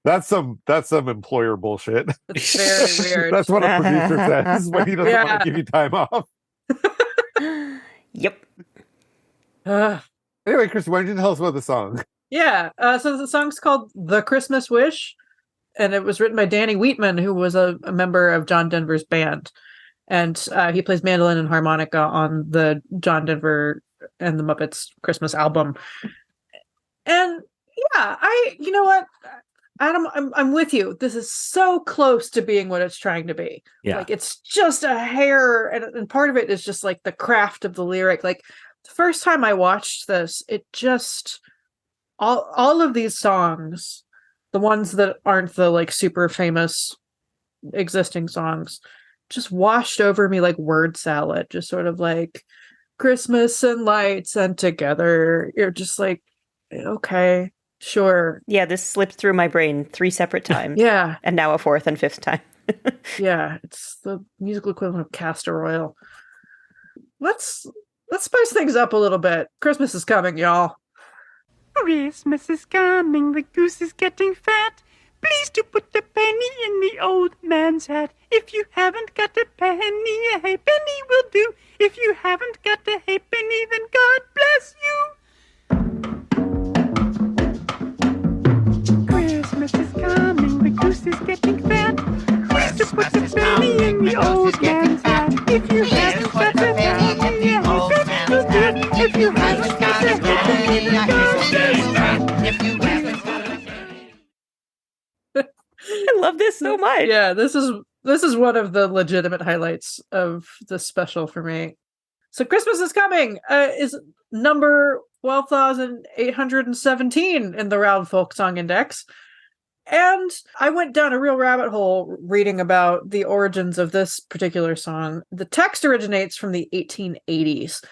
that's some employer bullshit. It's very weird. That's what a producer says when he doesn't want to give you time off. Yep. Anyway, Chris, why don't you tell us about the song? Yeah, so the song's called "The Christmas Wish," and it was written by Danny Wheatman, who was a member of John Denver's band, and he plays mandolin and harmonica on the John Denver and the Muppets Christmas album. And yeah, you know what, Adam, I'm with you. This is so close to being what it's trying to be. Yeah. Like, it's just a hair, and part of it is just like the craft of the lyric. Like, the first time I watched this, it just all of these songs, the ones that aren't the like super famous existing songs, just washed over me like word salad, just sort of like Christmas and lights and together. You're just like, okay, sure. Yeah, this slipped through my brain 3 separate times. Yeah. And now a 4th and 5th time. Yeah, it's the musical equivalent of castor oil. Let's spice things up a little bit. Christmas is coming, y'all. Christmas is coming, the goose is getting fat. Please do put a penny in the old man's hat. If you haven't got a penny, a halfpenny will do. If you haven't got a halfpenny, then God bless you. Christmas is coming, the goose is getting fat. Please do put a penny in the old man's hat. If you haven't got a penny, a halfpenny will do. If you haven't got a halfpenny, then God bless you. I love this so much. Yeah, this is one of the legitimate highlights of the special for me. So Christmas is coming is number 12,817 in the Round Folk Song Index. And I went down a real rabbit hole reading about the origins of this particular song. The text originates from the 1880s,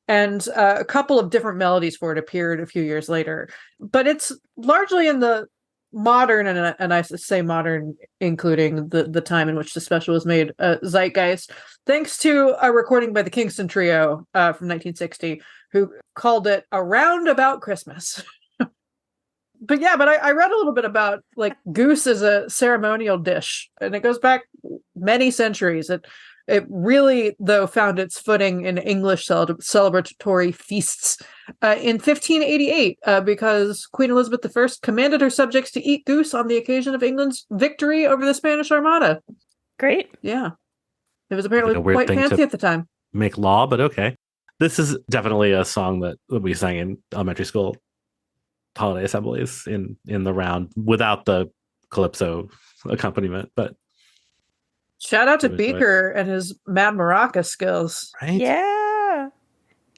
and a couple of different melodies for it appeared a few years later. But it's largely in the modern, and I say modern, including the time in which the special was made, zeitgeist, thanks to a recording by the Kingston Trio from 1960, who called it "Around About Christmas." But I read a little bit about like goose as a ceremonial dish, and it goes back many centuries. It really, though, found its footing in English celebratory feasts in 1588 because Queen Elizabeth I commanded her subjects to eat goose on the occasion of England's victory over the Spanish Armada. Great. Yeah. It was apparently Like a weird quite thing fancy to at the time. Make law, but okay. This is definitely a song that we sang in elementary school holiday assemblies in the round without the calypso accompaniment, but shout out to Beaker and his Mad Maraca skills. Right? Yeah.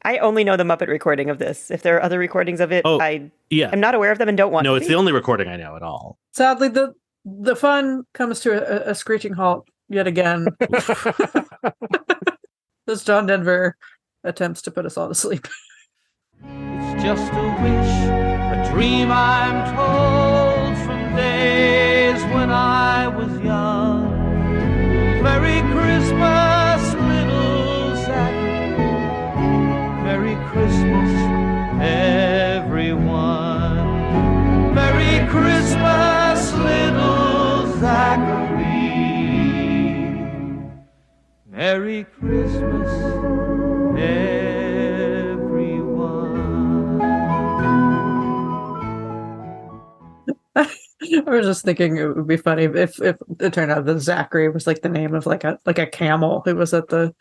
I only know the Muppet recording of this. If there are other recordings of it, I'm not aware of them and don't want to. No, it's be. the only recording I know at all. Sadly, the fun comes to a screeching halt yet again. As John Denver attempts to put us all to sleep. It's just a wish, a dream I'm told from days when I was young. Merry Christmas, little Zach. Merry Christmas, everyone. Merry Christmas, little Zachary. Merry Christmas, I was just thinking it would be funny if it turned out that Zachary was like the name of like a camel who was at the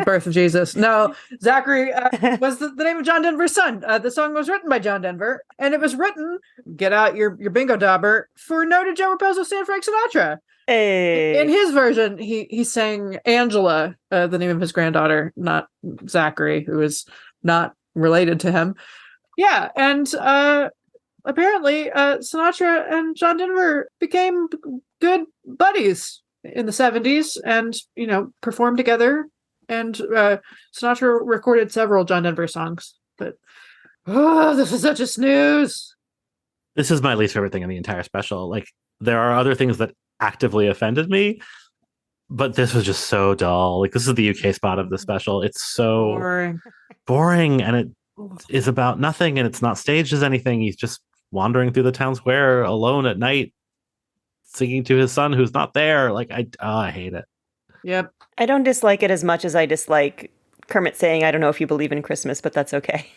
birth of Jesus. No, Zachary was the name of John Denver's son. The song was written by John Denver, and it was written, get out your bingo dauber, for noted Joe Raposo San Frank Sinatra. Hey. In his version, he sang Angela, the name of his granddaughter, not Zachary, who is not related to him. Yeah, and apparently Sinatra and John Denver became good buddies in the 70s and, performed together. And Sinatra recorded several John Denver songs. But, this is such a snooze. This is my least favorite thing in the entire special. Like, there are other things that actively offended me, but this was just so dull. Like, this is the UK spot of the special. It's so boring, and it is about nothing, and it's not staged as anything. He's just wandering through the town square alone at night, singing to his son who's not there. Like, I hate it. Yep. I don't dislike it as much as I dislike Kermit saying, I don't know if you believe in Christmas, but that's okay.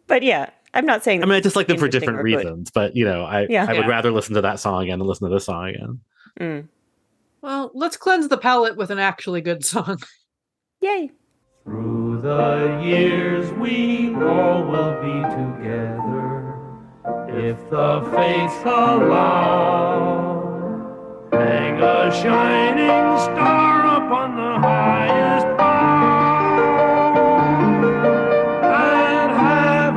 But yeah, I'm not saying... I dislike them for different reasons, but, I would rather listen to that song again than listen to this song again. Mm. Well, let's cleanse the palate with an actually good song. Yay. Through the years we all will be together, if the fates allow. Hang a shining star upon the highest bough, and have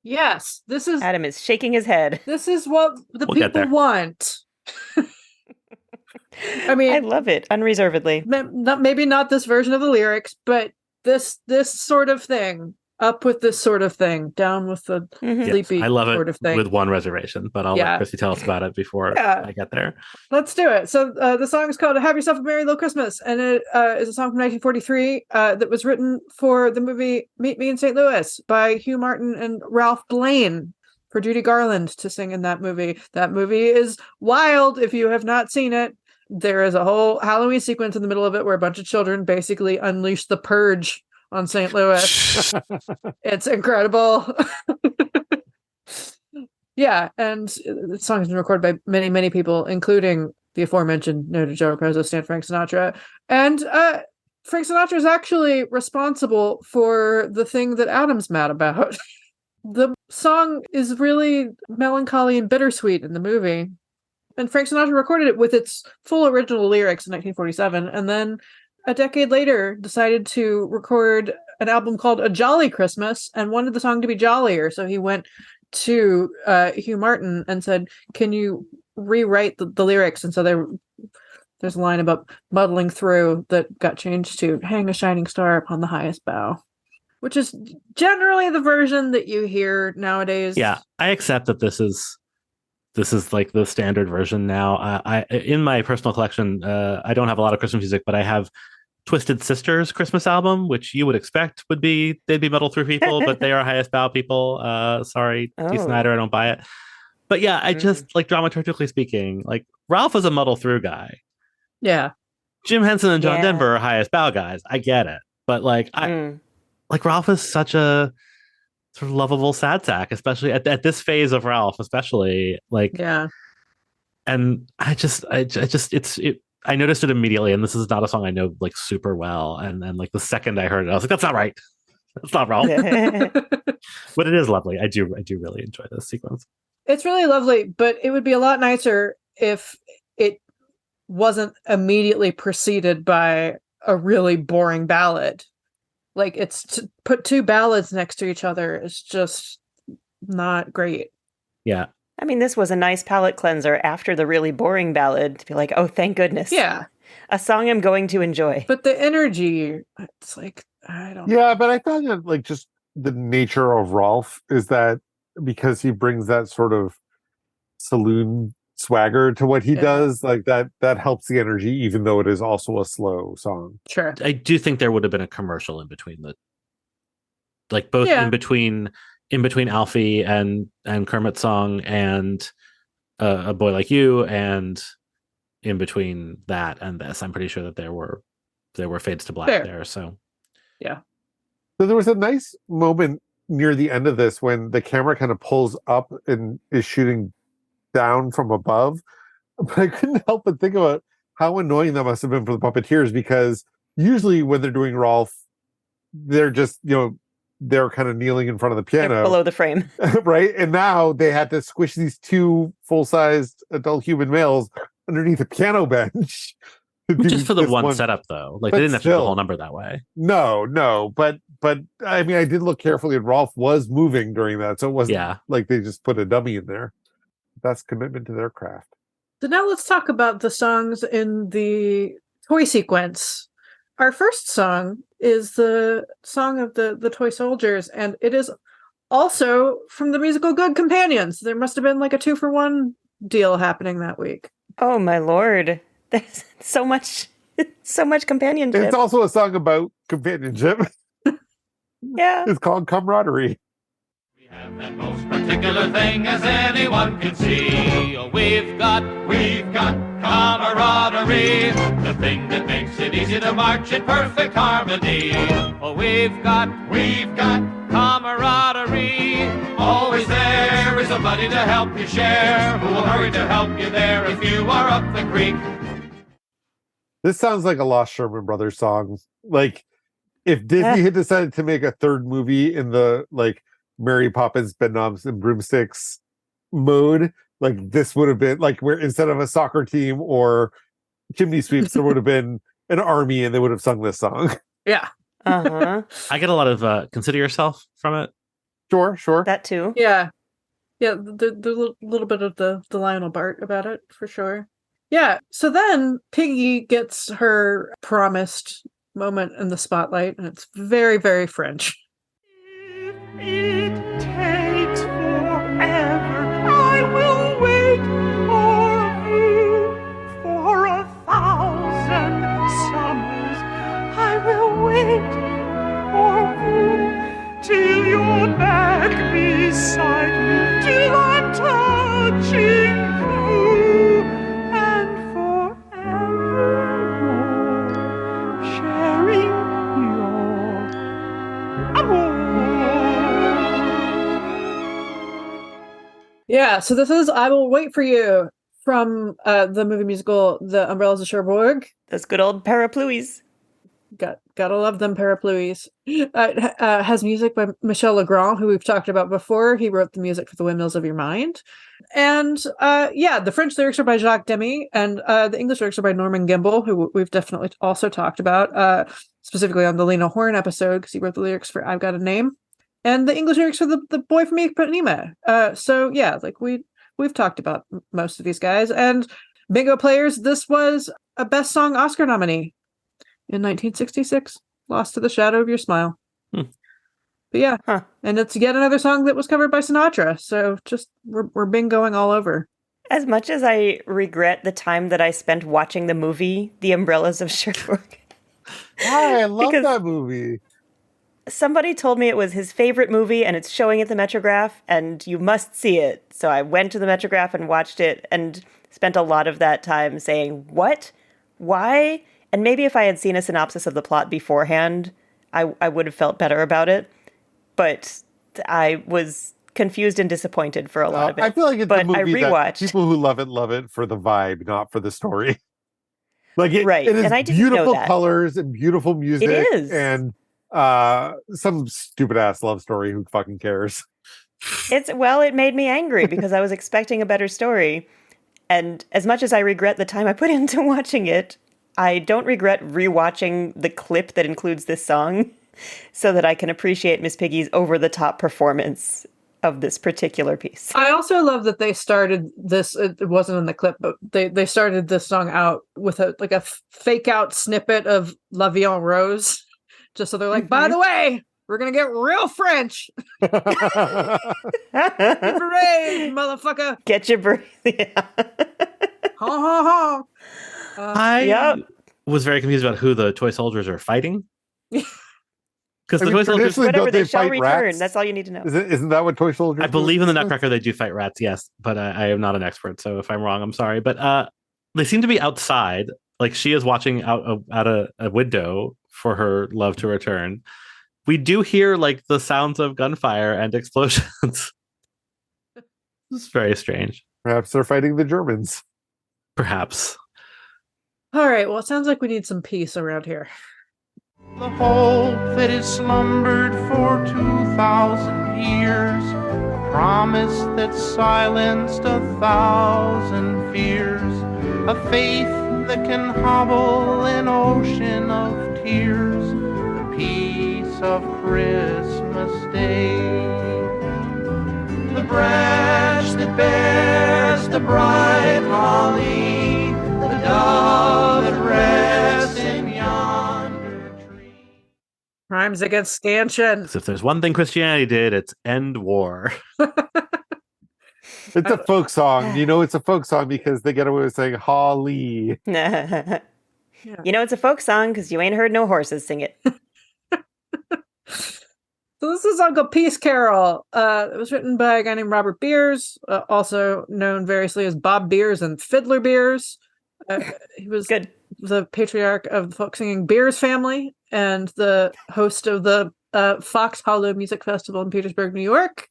Yes, this is Adam is shaking his head. This is what the We'll get people there. want. I mean, I love it unreservedly. Maybe not this version of the lyrics, but this sort of thing. Up with this sort of thing, down with the sleepy I love sort it of thing. with one reservation, but I'll let Chrissy tell us about it before I get there. Let's do it. So the song is called "Have Yourself a Merry Little Christmas," and it is a song from 1943 that was written for the movie "Meet Me in St. Louis" by Hugh Martin and Ralph Blaine for Judy Garland to sing in that movie. That movie is wild if you have not seen it. There is a whole Halloween sequence in the middle of it where a bunch of children basically unleash the purge on St. Louis. It's incredible. Yeah, and the song has been recorded by many, many people, including the aforementioned noted Joe Raposo, Stan Frank Sinatra. And Frank Sinatra is actually responsible for the thing that Adam's mad about. The song is really melancholy and bittersweet in the movie. And Frank Sinatra recorded it with its full original lyrics in 1947, and then a decade later decided to record an album called A Jolly Christmas and wanted the song to be jollier. So he went to Hugh Martin and said, can you rewrite the lyrics? And so there's a line about muddling through that got changed to hang a shining star upon the highest bough, which is generally the version that you hear nowadays. Yeah, I accept that this is like the standard version now. I in my personal collection, I don't have a lot of Christmas music, but I have Twisted Sister's Christmas album, which you would expect they'd be muddle through people, but they are highest bow people. Sorry, T. Snyder, I don't buy it. But yeah, I just like dramaturgically speaking, like Ralph is a muddle through guy. Yeah. Jim Henson and John Denver are highest bow guys. I get it, but like like Ralph is such a sort of lovable sad sack, especially at this phase of Ralph, especially like And I noticed it immediately, and this is not a song I know like super well. And then like the second I heard it, I was like, that's not right. That's not Ralph. But it is lovely. I do really enjoy this sequence. It's really lovely, but it would be a lot nicer if it wasn't immediately preceded by a really boring ballad. Like it's to put two ballads next to each other is just not great. Yeah. I mean, this was a nice palate cleanser after the really boring ballad to be like, oh, thank goodness. Yeah. A song I'm going to enjoy. But the energy, it's like, I don't know. Yeah, but I found that like just the nature of Rolf is that because he brings that sort of saloon swagger to what he does, like that helps the energy, even though it is also a slow song. Sure. I do think there would have been a commercial in between like both in between Alfie and Kermit's song and A Boy Like You, and in between that and this. I'm pretty sure that there were fades to black there. So yeah. So there was a nice moment near the end of this when the camera kind of pulls up and is shooting down from above. But I couldn't help but think about how annoying that must have been for the puppeteers, because usually when they're doing Rolf, they're just, they're kind of kneeling in front of the piano. They're below the frame. Right? And now they had to squish these two full-sized adult human males underneath a piano bench. Just for the one setup, though. Like, they didn't have to do the whole number that way. No. But I mean, I did look carefully, and Rolf was moving during that. So it wasn't like they just put a dummy in there. That's commitment to their craft. So now let's talk about the songs in the toy sequence. Our first song is the song of the toy soldiers, and it is also from the musical Good Companions. There must have been like a 2-for-1 deal happening that week. Oh my lord. There's so much companionship. It's also a song about companionship. Yeah. It's called Camaraderie. We have that most particular thing as anyone can see. Oh, we've got camaraderie, the thing that makes it easy to march in perfect harmony. Oh, we've got camaraderie. Always there is somebody to help you share, who will hurry to help you there if you are up the creek. This sounds like a Lost Sherman Brothers song. Like, if Disney had decided to make a third movie in the like Mary Poppins, Bedknobs and Broomsticks mode, like this would have been like where instead of a soccer team or chimney sweeps, there would have been an army and they would have sung this song. Yeah. Uh-huh. I get a lot of Consider Yourself from it. Sure. That too. Yeah. Yeah, the little bit of the Lionel Bart about it, for sure. Yeah, so then Piggy gets her promised moment in the spotlight, and it's very, very French. It takes forever. I will wait for you for 1,000 summers. I will wait for you till you're back beside me, till I'm touching you, and forevermore sharing your amor. Yeah, so this is I Will Wait for You from the movie musical The Umbrellas of Cherbourg. Those good old parapluies. Gotta love them parapluies. Has music by Michel Legrand, who we've talked about before. He wrote the music for The Windmills of Your Mind. And the French lyrics are by Jacques Demy, and the English lyrics are by Norman Gimbel, who we've definitely also talked about, specifically on the Lena Horne episode, because he wrote the lyrics for I've Got a Name. And the English lyrics for the Boy from Ipanema. So yeah, like we've talked about most of these guys. And bingo players, this was a Best Song Oscar nominee in 1966. Lost to the Shadow of Your Smile. But yeah, and it's yet another song that was covered by Sinatra. So just we're bingoing all over. As much as I regret the time that I spent watching the movie The Umbrellas of Cherbourg. I love that movie. Somebody told me it was his favorite movie and it's showing at the Metrograph and you must see it. So I went to the Metrograph and watched it and spent a lot of that time saying, what? Why? And maybe if I had seen a synopsis of the plot beforehand, I would have felt better about it. But I was confused and disappointed for a lot of it. I feel like it's a movie I rewatched. that people who love it for the vibe, not for the story. Like it is and I didn't beautiful know that. colors and beautiful music. It is. And some stupid ass love story. Who fucking cares? It made me angry because I was expecting a better story. And as much as I regret the time I put into watching it, I don't regret rewatching the clip that includes this song so that I can appreciate Miss Piggy's over-the-top performance of this particular piece. I also love that they started this, it wasn't in the clip, but they started this song out with a fake out snippet of La Vie en Rose. Just so they're like, by the way, we're going to get real French. Parade, motherfucker. Get your breath. Yeah. Ha ha ha. I was very confused about who the toy soldiers are fighting. Because the toy soldiers, whatever, they shall return. Rats? That's all you need to know. Isn't that what toy soldiers? I believe in the Nutcracker they do fight rats, yes, but I am not an expert, so if I'm wrong, I'm sorry. But they seem to be outside, like she is watching out a window for her love to return. We do hear like the sounds of gunfire and explosions. It's very strange. Perhaps they're fighting the Germans. Perhaps. All right. Well, it sounds like we need some peace around here. The hope that has slumbered for 2,000 years, a promise that silenced 1,000 fears, a faith that can hobble an ocean of tears, the peace of Christmas Day. The branch that bears the bright holly, the dove that rests in yonder tree. Crimes against scansion. So if there's one thing Christianity did, it's end war. It's a folk song. You know, it's a folk song because they get away with saying holly. You know, it's a folk song because you ain't heard no horses sing it. So this is Uncle Peace Carol. It was written by a guy named Robert Beers, also known variously as Bob Beers and Fiddler Beers. He was the patriarch of the folk singing Beers family and the host of the Fox Hollow Music Festival in Petersburg, New York.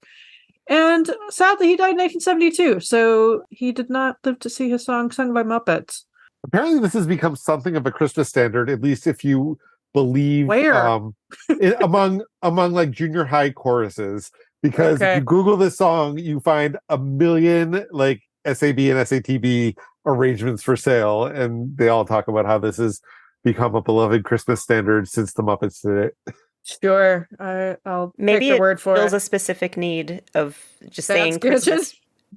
And sadly, he died in 1972, so he did not live to see his song sung by Muppets. Apparently, this has become something of a Christmas standard, at least if you believe among like junior high choruses. Because if you Google this song, you find a million like SAB and SATB arrangements for sale, and they all talk about how this has become a beloved Christmas standard since the Muppets did it. Sure, I'll Maybe take your it word for fills it. a specific need of just That's saying good. Christmas,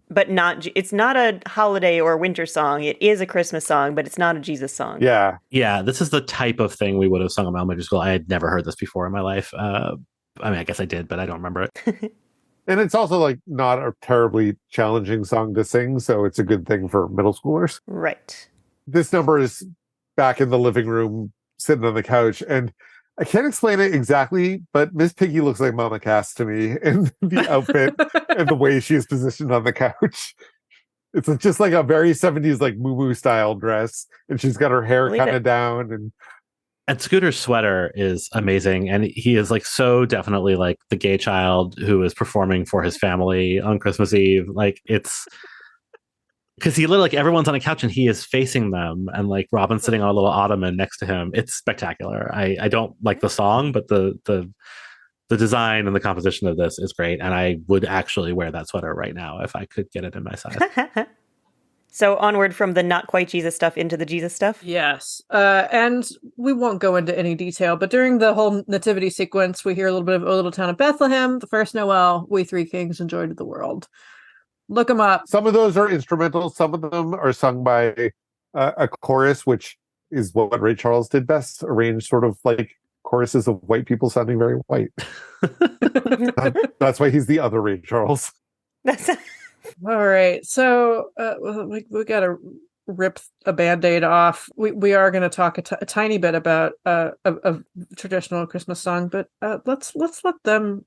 but it's not a holiday or winter song. It is a Christmas song, but it's not a Jesus song. Yeah. Yeah, this is the type of thing we would have sung in elementary school. I had never heard this before in my life. I mean, I guess I did, but I don't remember it. And it's also like not a terribly challenging song to sing, so it's a good thing for middle schoolers. Right. This number is back in the living room, sitting on the couch, and I can't explain it exactly, but Miss Piggy looks like Mama Cass to me in the outfit and the way she is positioned on the couch. It's just like a very 70s like moo style dress, and she's got her hair kind of down. And Scooter's sweater is amazing, and he is like so definitely like the gay child who is performing for his family on Christmas Eve. Like it's because he literally like everyone's on a couch and he is facing them, and like Robin's sitting on a little ottoman next to him. It's spectacular. I don't like the song, but the design and the composition of this is great, and I would actually wear that sweater right now if I could get it in my size. So onward from the not quite Jesus stuff into the Jesus stuff. Yes. And we won't go into any detail, but during the whole nativity sequence, we hear a little bit of O Little Town of Bethlehem, the first Noel, We Three Kings and Joy to the World. Look them up. Some of those are instrumental. Some of them are sung by a chorus, which is what Ray Charles did best, arrange sort of like choruses of white people sounding very white. That's why he's the other Ray Charles. All right. So we got to rip a Band-Aid off. We are going to talk a tiny bit about a traditional Christmas song, but let's let them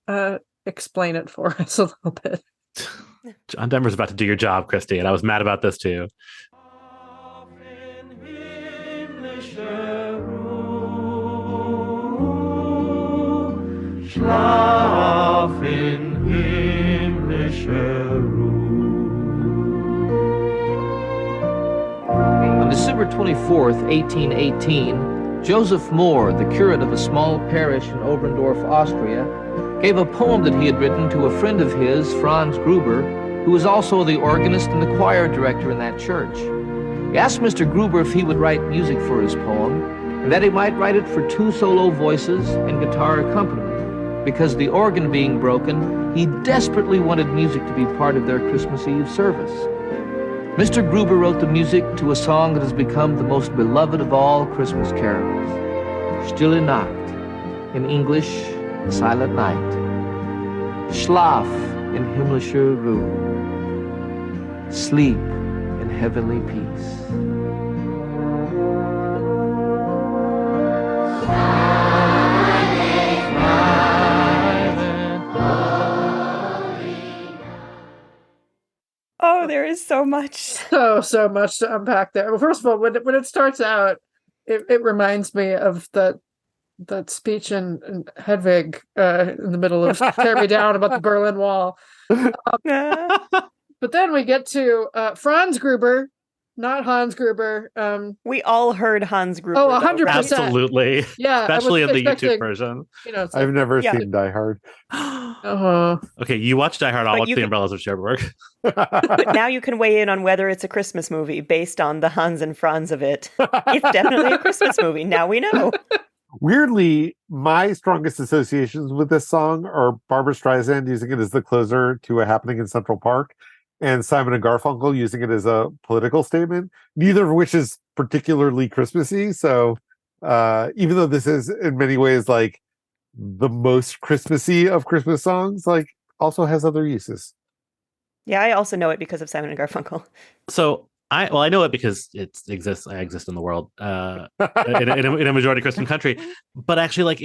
explain it for us a little bit. John Denver's about to do your job, Christy, and I was mad about this too. Schlaf in himmlischer On December 24th, 1818, Joseph Mohr, the curate of a small parish in Oberndorf, Austria, gave a poem that he had written to a friend of his, Franz Gruber, who was also the organist and the choir director in that church. He asked Mr. Gruber if he would write music for his poem, and that he might write it for 2 solo voices and guitar accompaniment. Because the organ being broken, he desperately wanted music to be part of their Christmas Eve service. Mr. Gruber wrote the music to a song that has become the most beloved of all Christmas carols, Stille Nacht, in English, Silent Night. Schlaf in himmlischer Ruhe. Sleep in heavenly peace. Oh, there is so much. So much to unpack there. Well, first of all, when it starts out, it reminds me of that speech in Hedwig in the middle of Tear Me Down about the Berlin Wall. But then we get to Franz Gruber, not Hans Gruber. We all heard Hans Gruber. Oh, 100%. Absolutely. Yeah, especially in the YouTube version. You know, I've never seen Die Hard. Okay, you watch Die Hard. I'll watch The Umbrellas of Cherbourg. But now you can weigh in on whether it's a Christmas movie based on the Hans and Franz of it. It's definitely a Christmas movie. Now we know. Weirdly, my strongest associations with this song are Barbra Streisand using it as the closer to a happening in Central Park, and Simon and Garfunkel using it as a political statement, neither of which is particularly Christmassy. So even though this is in many ways like the most Christmassy of Christmas songs, like also has other uses. Yeah, I also know it because of Simon and Garfunkel. So I know it because it exists. I exist in the world in a majority Christian country. But actually, like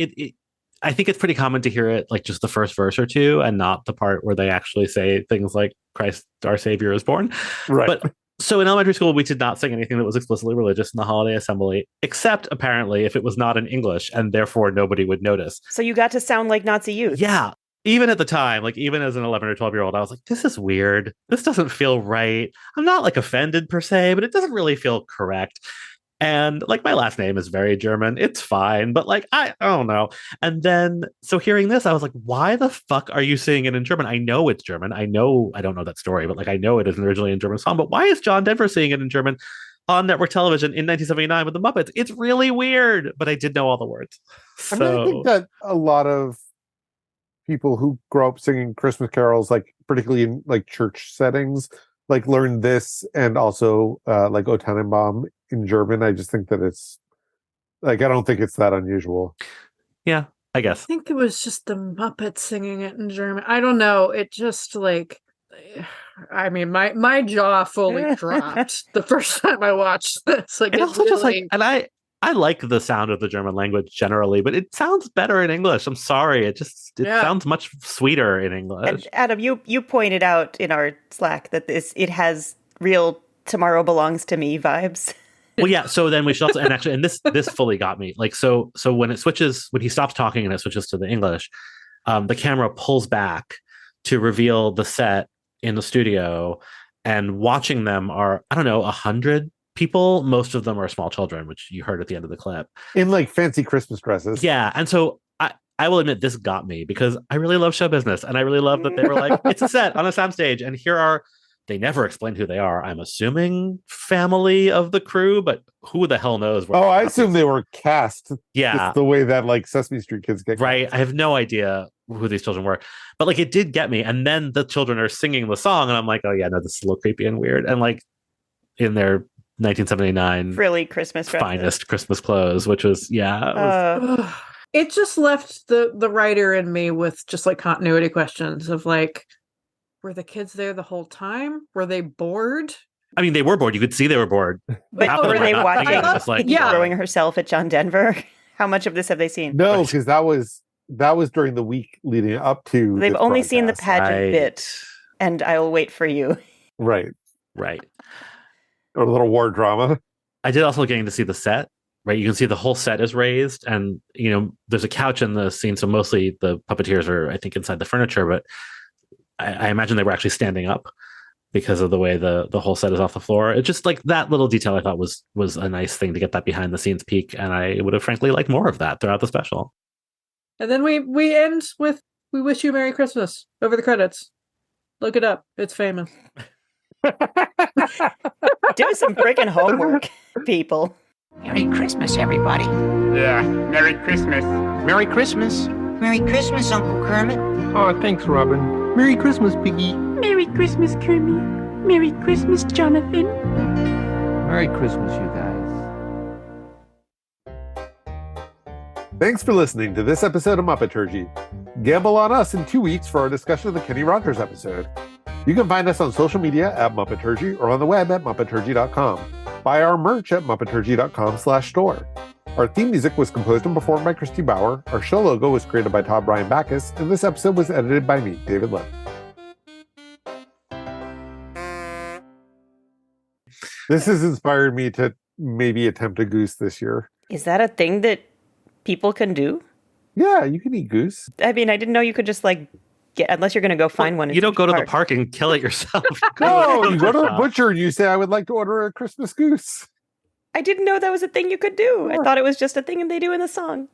I think it's pretty common to hear it like just the first verse or two, and not the part where they actually say things like "Christ, our Savior, is born." Right. But so in elementary school, we did not sing anything that was explicitly religious in the holiday assembly, except apparently if it was not in English, and therefore nobody would notice. So you got to sound like Nazi youth. Yeah. Even at the time, like even as an 11 or 12-year-old, I was like, this is weird. This doesn't feel right. I'm not like offended per se, but it doesn't really feel correct. And like my last name is very German. It's fine. But like, I don't know. And then, so hearing this, I was like, why the fuck are you saying it in German? I know it's German. I don't know that story, but like, I know it is an originally in German song, but why is John Denver saying it in German? on network television in 1979 with the Muppets. It's really weird, but I did know all the words. I mean, I think that a lot of people who grow up singing Christmas carols, like particularly in like church settings, like learn this and also like O Tannenbaum in German. I just think that it's like, I don't think it's that unusual. Yeah, I guess. I think it was just the Muppets singing it in German. I don't know. It just like, I mean, my jaw fully dropped the first time I watched this. Like, It also just like, really... and I like the sound of the German language generally, but it sounds better in English. I'm sorry, it sounds much sweeter in English. And Adam, you pointed out in our Slack that it has real "Tomorrow Belongs to Me" vibes. Well, yeah. So then we should also, and this fully got me. Like, so when he stops talking and it switches to the English, the camera pulls back to reveal the set in the studio, and watching them are, I don't know, 100 people. Most of them are small children, which you heard at the end of the clip, in like fancy Christmas dresses. Yeah, and so I will admit this got me because I really love show business, and I really love that they were like, it's a set on a soundstage, and here are. They never explained who they are. I'm assuming family of the crew, but who the hell knows? Oh, I assume they were cast. Yeah. It's the way that like Sesame Street kids get cast. Right. I have no idea who these children were, but like it did get me. And then the children are singing the song, and I'm like, oh yeah, no, this is a little creepy and weird. And like in their 1979 frilly Christmas dresses. Finest Christmas clothes, which was it just left the writer in me with just like continuity questions of like, were the kids there the whole time? Were they bored? I mean, they were bored. You could see they were bored. But were they watching like, throwing herself at John Denver? How much of this have they seen? No, because that was during the week leading up to. They've only seen the broadcast. pageant bit, and I'll wait for you. Right. Or a little war drama. I did also getting to see the set. Right, you can see the whole set is raised, and there's a couch in the scene, so mostly the puppeteers are, I think, inside the furniture, but I imagine they were actually standing up because of the way the whole set is off the floor. It's just like that little detail I thought was a nice thing to get that behind the scenes peek, and I would have frankly liked more of that throughout the special. And then we end with "We Wish You a Merry Christmas" over the credits. Look it up; it's famous. Do some freaking homework, people. Merry Christmas, everybody. Yeah, Merry Christmas. Merry Christmas. Merry Christmas, Uncle Kermit. Oh, thanks, Robin. Merry Christmas, Piggy. Merry Christmas, Kermit. Merry Christmas, Jonathan. Merry Christmas, you guys. Thanks for listening to this episode of Muppeturgy. Gamble on us in 2 weeks for our discussion of the Kenny Rogers episode. You can find us on social media at Muppeturgy or on the web at Muppeturgy.com. Buy our merch at Muppeturgy.com/store. Our theme music was composed and performed by Christy Bauer. Our show logo was created by Todd Brian Backus, and this episode was edited by me, David Lynn. This has inspired me to maybe attempt a goose this year. Is that a thing that people can do? Yeah, you can eat goose. I mean, I didn't know you could just like get, unless you're going to go find one. You don't go to the park and kill it yourself. No, you go to the butcher and you say, I would like to order a Christmas goose. I didn't know that was a thing you could do. I thought it was just a thing they do in the song.